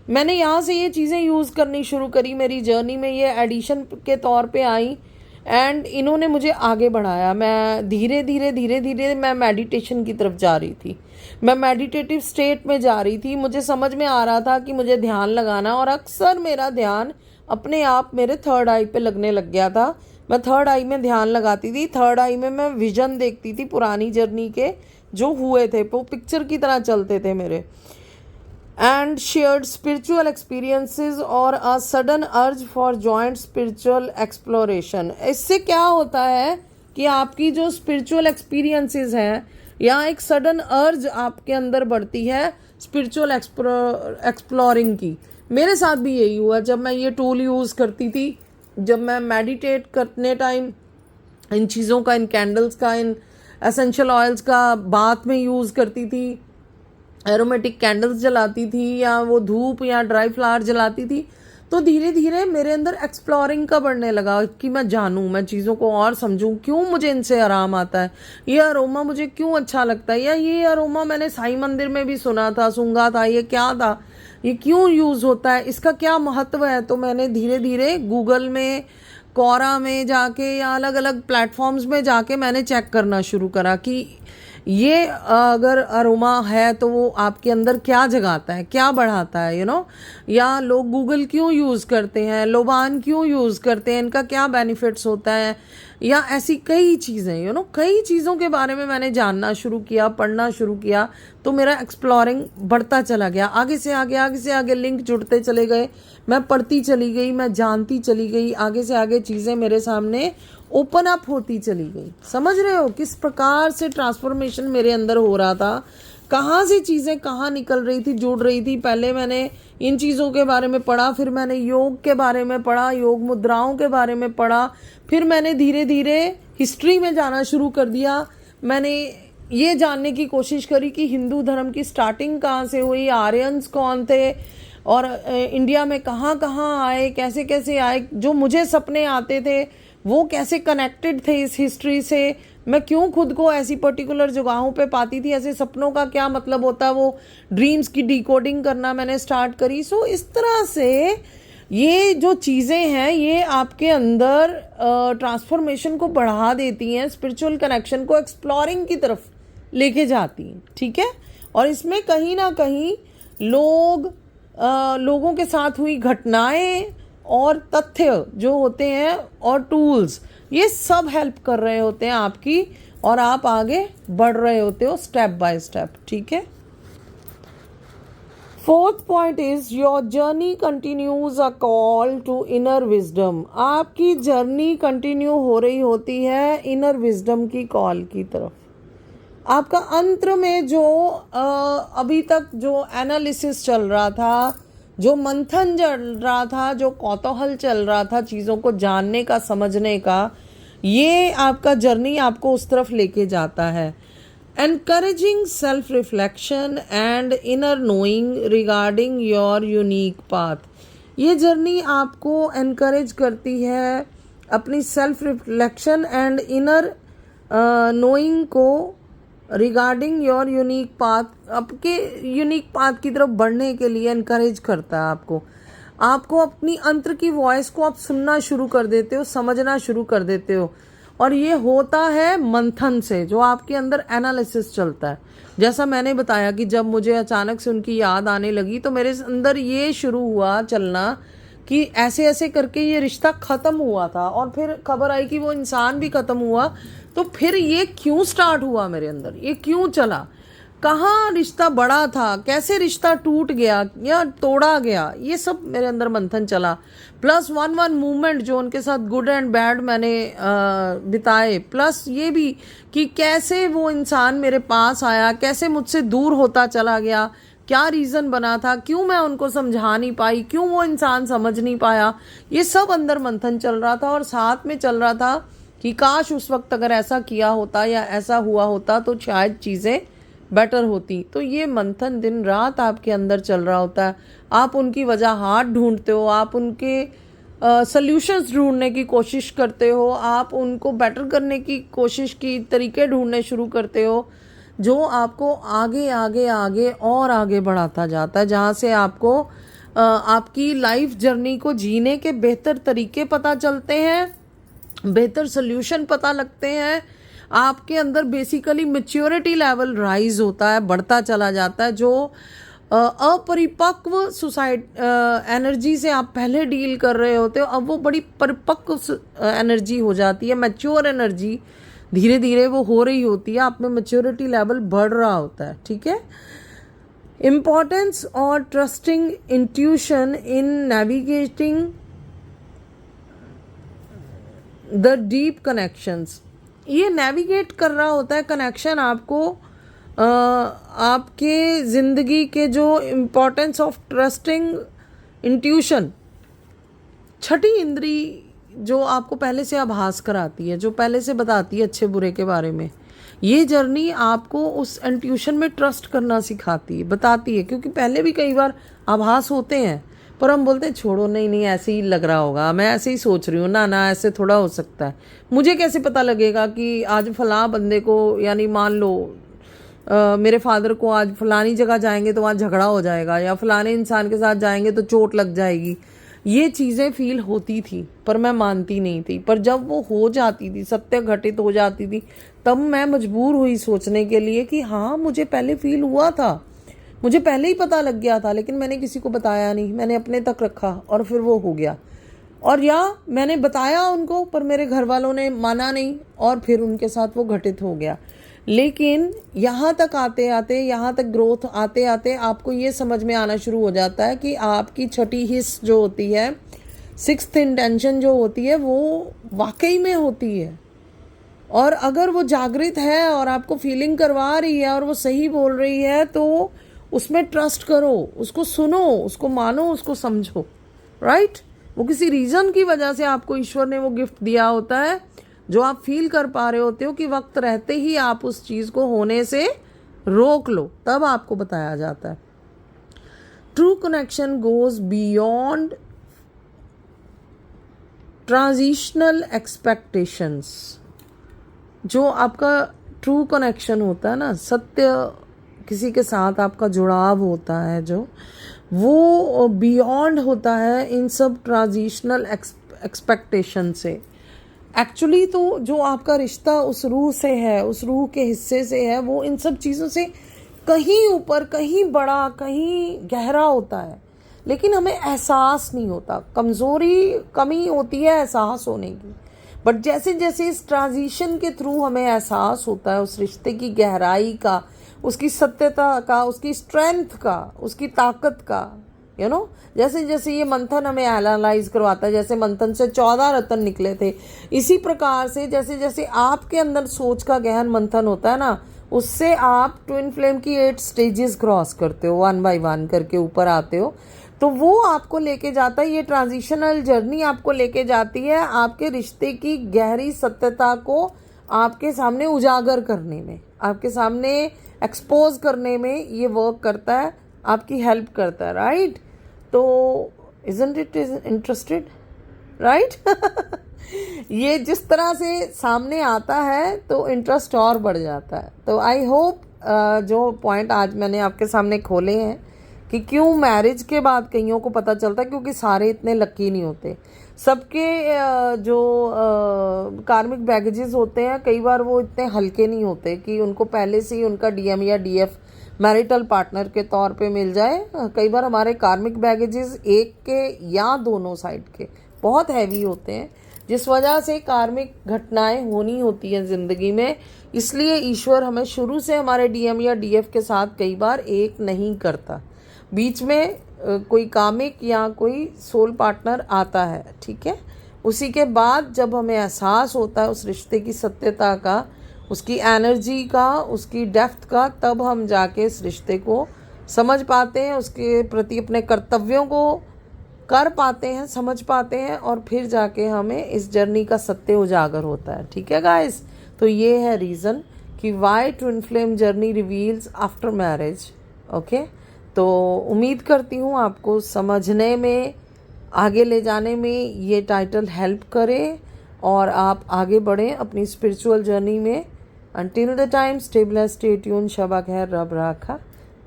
मैंने यहाँ से ये चीज़ें यूज़ करनी शुरू करी, मेरी जर्नी में ये एडिशन के तौर पे आई एंड इन्होंने मुझे आगे बढ़ाया। मैं धीरे धीरे मैं मेडिटेशन की तरफ जा रही थी, मैं मेडिटेटिव स्टेट में जा रही थी। मुझे समझ में आ रहा था कि मुझे ध्यान लगाना, और अक्सर मेरा ध्यान अपने आप मेरे थर्ड आई पे लगने लग गया था। मैं थर्ड आई में ध्यान लगाती थी, थर्ड आई में मैं विजन देखती थी पुरानी जर्नी के जो हुए थे, वो पिक्चर की तरह चलते थे मेरे। एंड शेयर्ड स्पिरिचुअल एक्सपीरियंसेस और a sudden urge for joint spiritual exploration. इससे क्या होता है कि आपकी जो स्पिरिचुअल एक्सपीरियंसेस हैं या एक सडन अर्ज आपके अंदर बढ़ती है स्पिरिचुअल एक्सप्लोरिंग की। मेरे साथ भी यही हुआ जब मैं ये टूल यूज़ करती थी, जब मैं मेडिटेट करने टाइम इन चीज़ों का, इन कैंडल्स का, इन एसेंशियल ऑयल्स का बाथ में यूज़ करती थी, एरोमेटिक कैंडल्स जलाती थी या वो धूप या ड्राई फ्लावर जलाती थी, तो धीरे धीरे मेरे अंदर एक्सप्लोरिंग का बढ़ने लगा कि मैं जानूं, मैं चीज़ों को और समझूं, क्यों मुझे इनसे आराम आता है, ये अरोमा मुझे क्यों अच्छा लगता है, या ये अरोमा मैंने साईं मंदिर में भी सुना था, सूंघा था, ये क्या था, ये क्यों यूज़ होता है, इसका क्या महत्व है। तो मैंने धीरे धीरे गूगल में, कोरा में जाके या अलग अलग प्लेटफॉर्म्स में जाके मैंने चेक करना शुरू करा कि ये अगर अरोमा है तो वो आपके अंदर क्या जगाता है, क्या बढ़ाता है, या लोग गूगल क्यों यूज़ करते हैं, लोबान क्यों यूज़ करते हैं, इनका क्या बेनिफिट्स होता है, या ऐसी कई चीज़ें, कई चीज़ों के बारे में मैंने जानना शुरू किया, पढ़ना शुरू किया। तो मेरा एक्सप्लोरिंग बढ़ता चला गया, आगे से आगे लिंक जुड़ते चले गए, मैं पढ़ती चली गई, मैं जानती चली गई, आगे से आगे चीज़ें मेरे सामने ओपन अप होती चली गई। समझ रहे हो किस प्रकार से ट्रांसफॉर्मेशन मेरे अंदर हो रहा था, कहाँ से चीज़ें कहाँ निकल रही थी, जुड़ रही थी। पहले मैंने इन चीज़ों के बारे में पढ़ा, फिर मैंने योग के बारे में पढ़ा, योग मुद्राओं के बारे में पढ़ा, फिर मैंने धीरे धीरे हिस्ट्री में जाना शुरू कर दिया। मैंने ये जानने की कोशिश करी कि हिंदू धर्म की स्टार्टिंग कहाँ से हुई, आर्यंस कौन थे, और इंडिया में कहाँ कहाँ आए, कैसे कैसे आए, जो मुझे सपने आते थे वो कैसे कनेक्टेड थे इस हिस्ट्री से, मैं क्यों खुद को ऐसी पर्टिकुलर जगहों पे पाती थी, ऐसे सपनों का क्या मतलब होता है, वो ड्रीम्स की डिकोडिंग करना मैंने स्टार्ट करी। सो इस तरह से ये जो चीज़ें हैं ये आपके अंदर ट्रांसफॉर्मेशन को बढ़ा देती हैं, स्पिरिचुअल कनेक्शन को एक्सप्लोरिंग की तरफ लेके जाती हैं, ठीक है। और इसमें कहीं ना कहीं लोगों के साथ हुई घटनाएं और तथ्य जो होते हैं और टूल्स, ये सब हेल्प कर रहे होते हैं आपकी, और आप आगे बढ़ रहे होते हो स्टेप बाय स्टेप, ठीक है। Fourth point is your journey continues a call to inner wisdom. आपकी जर्नी कंटिन्यू हो रही होती है इनर विजडम की कॉल की तरफ। आपका अंतर में जो अभी तक जो एनालिसिस चल रहा था, जो मंथन चल रहा था, जो कौतूहल चल रहा था चीज़ों को जानने का, समझने का, ये आपका जर्नी आपको उस तरफ लेके जाता है। Encouraging self reflection and inner knowing regarding your unique path. ये जर्नी आपको एनकरेज करती है अपनी self reflection and inner knowing को रिगार्डिंग योर यूनिक पाथ, आपके यूनिक पाथ की तरफ बढ़ने के लिए एनकरेज करता है आपको अपनी अंतर की वॉइस को आप सुनना शुरू कर देते हो, समझना शुरू कर देते हो। और ये होता है मंथन से, जो आपके अंदर एनालिसिस चलता है। जैसा मैंने बताया कि जब मुझे अचानक से उनकी याद आने लगी तो मेरे अंदर ये शुरू हुआ चलना कि ऐसे ऐसे करके ये रिश्ता ख़त्म हुआ था, और फिर खबर आई कि वो इंसान भी ख़त्म हुआ। तो फिर ये क्यों स्टार्ट हुआ मेरे अंदर, ये क्यों चला, कहाँ रिश्ता बड़ा था, कैसे रिश्ता टूट गया या तोड़ा गया, ये सब मेरे अंदर मंथन चला। प्लस वन मूवमेंट जो उनके साथ गुड एंड बैड मैंने बिताए, प्लस ये भी कि कैसे वो इंसान मेरे पास आया, कैसे मुझसे दूर होता चला गया, क्या रीज़न बना था, क्यों मैं उनको समझा नहीं पाई, क्यों वो इंसान समझ नहीं पाया, ये सब अंदर मंथन चल रहा था। और साथ में चल रहा था कि काश उस वक्त अगर ऐसा किया होता या ऐसा हुआ होता तो शायद चीज़ें बेटर होती। तो ये मंथन दिन रात आपके अंदर चल रहा होता है। आप उनकी वजह ढूंढते हो, आप उनके सल्यूशंस ढूंढने की कोशिश करते हो, आप उनको बेटर करने की कोशिश की तरीके ढूंढने शुरू करते हो, जो आपको आगे आगे आगे और आगे बढ़ाता जाता है, जहाँ से आपको आपकी लाइफ जर्नी को जीने के बेहतर तरीके पता चलते हैं, बेहतर सोल्यूशन पता लगते हैं। आपके अंदर बेसिकली मैच्योरिटी लेवल राइज होता है, बढ़ता चला जाता है। जो अपरिपक्व एनर्जी से आप पहले डील कर रहे होते हो, अब वो बड़ी परिपक्व एनर्जी हो जाती है, मैच्योर एनर्जी धीरे धीरे वो हो रही होती है, आप में मैच्योरिटी लेवल बढ़ रहा होता है। ठीक है। इम्पॉर्टेंस और trusting intuition in navigating the deep connections. ये नेविगेट कर रहा होता है कनेक्शन आपको आपके ज़िंदगी के जो इम्पोर्टेंस ऑफ ट्रस्टिंग इंट्यूशन, छठी इंद्री जो आपको पहले से आभास कराती है, जो पहले से बताती है अच्छे बुरे के बारे में, ये जर्नी आपको उस इंट्यूशन में ट्रस्ट करना सिखाती है, बताती है। क्योंकि पहले भी कई बार आभास होते हैं पर हम बोलते हैं छोड़ो, नहीं नहीं ऐसे ही लग रहा होगा, मैं ऐसे ही सोच रही हूँ, ना ना ऐसे थोड़ा हो सकता है, मुझे कैसे पता लगेगा कि आज फलां बंदे को, यानी मान लो मेरे फादर को आज फलानी जगह जाएंगे तो वहाँ झगड़ा हो जाएगा, या फलाने इंसान के साथ जाएंगे तो चोट लग जाएगी। ये चीज़ें फील होती थी पर मैं मानती नहीं थी। पर जब वो हो जाती थी, सत्य घटित हो जाती थी, तब मैं मजबूर हुई सोचने के लिए कि हाँ मुझे पहले फील हुआ था, मुझे पहले ही पता लग गया था, लेकिन मैंने किसी को बताया नहीं, मैंने अपने तक रखा और फिर वो हो गया। और या मैंने बताया उनको पर मेरे घर वालों ने माना नहीं और फिर उनके साथ वो घटित हो गया। लेकिन यहाँ तक आते आते, यहाँ तक ग्रोथ आते आते आपको ये समझ में आना शुरू हो जाता है कि आपकी छठी हिस्स जो होती है, सिक्स्थ इंटेंशन जो होती है, वो वाकई में होती है। और अगर वो जागृत है और आपको फीलिंग करवा रही है और वो सही बोल रही है, तो उसमें ट्रस्ट करो, उसको सुनो, उसको मानो, उसको समझो। राइट। वो किसी रीज़न की वजह से आपको ईश्वर ने वो गिफ्ट दिया होता है, जो आप फील कर पा रहे होते हो कि वक्त रहते ही आप उस चीज़ को होने से रोक लो, तब आपको बताया जाता है। True connection goes beyond transitional expectations. जो आपका ट्रू कनेक्शन होता है ना, सत्य किसी के साथ आपका जुड़ाव होता है, जो वो बियॉन्ड होता है इन सब ट्रांजिशनल एक्सपेक्टेशन से। एक्चुअली तो जो आपका रिश्ता उस रूह से है, उस रूह के हिस्से से है, वो इन सब चीज़ों से कहीं ऊपर, कहीं बड़ा, कहीं गहरा होता है, लेकिन हमें एहसास नहीं होता। कमज़ोरी, कमी होती है एहसास होने की। बट जैसे जैसे इस ट्रांजिशन के थ्रू हमें एहसास होता है उस रिश्ते की गहराई का, उसकी सत्यता का, उसकी स्ट्रेंथ का, उसकी ताकत का, जैसे जैसे ये मंथन हमें एनालाइज करवाता है, जैसे मंथन से 14 रत्न निकले थे, इसी प्रकार से जैसे जैसे आपके अंदर सोच का गहन मंथन होता है ना, उससे आप ट्विन फ्लेम की 8 स्टेजेस क्रॉस करते हो, 1 बाय 1 करके ऊपर आते हो। तो वो आपको लेके जाता है, ये ट्रांजिशनल जर्नी आपको लेके जाती है आपके रिश्ते की गहरी सत्यता को आपके सामने उजागर करने में, आपके सामने एक्सपोज करने में ये वर्क करता है, आपकी हेल्प करता है। राइट। तो इजंट इट इंटरेस्टेड, राइट। ये जिस तरह से सामने आता है तो इंटरेस्ट और बढ़ जाता है। तो आई होप जो पॉइंट आज मैंने आपके सामने खोले हैं कि क्यों मैरिज के बाद कईयों को पता चलता है, क्योंकि सारे इतने लकी नहीं होते। सबके जो कार्मिक बैगेजेस होते हैं, कई बार वो इतने हल्के नहीं होते कि उनको पहले से ही उनका डीएम या डीएफ मैरिटल पार्टनर के तौर पे मिल जाए। कई बार हमारे कार्मिक बैगेजेस एक के या दोनों साइड के बहुत हैवी होते हैं, जिस वजह से कार्मिक घटनाएं होनी होती हैं ज़िंदगी में। इसलिए ईश्वर हमें शुरू से हमारे डीएम या डीएफ के साथ कई बार एक नहीं करता, बीच में कोई कामिक या कोई सोल पार्टनर आता है। ठीक है। उसी के बाद जब हमें एहसास होता है उस रिश्ते की सत्यता का, उसकी एनर्जी का, उसकी डेप्थ का, तब हम जाके इस रिश्ते को समझ पाते हैं, उसके प्रति अपने कर्तव्यों को कर पाते हैं, समझ पाते हैं, और फिर जाके हमें इस जर्नी का सत्य उजागर होता है। ठीक है गाइस। तो ये है रीज़न कि why twin flame journey reveals after marriage. Okay, तो उम्मीद करती हूँ आपको समझने में, आगे ले जाने में ये टाइटल हेल्प करे और आप आगे बढ़ें अपनी स्पिरिचुअल जर्नी में। Until the time, stay blessed, stay tuned. Shabba khair, Rab rakha.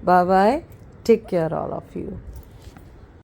Bye bye. Take care, all of you.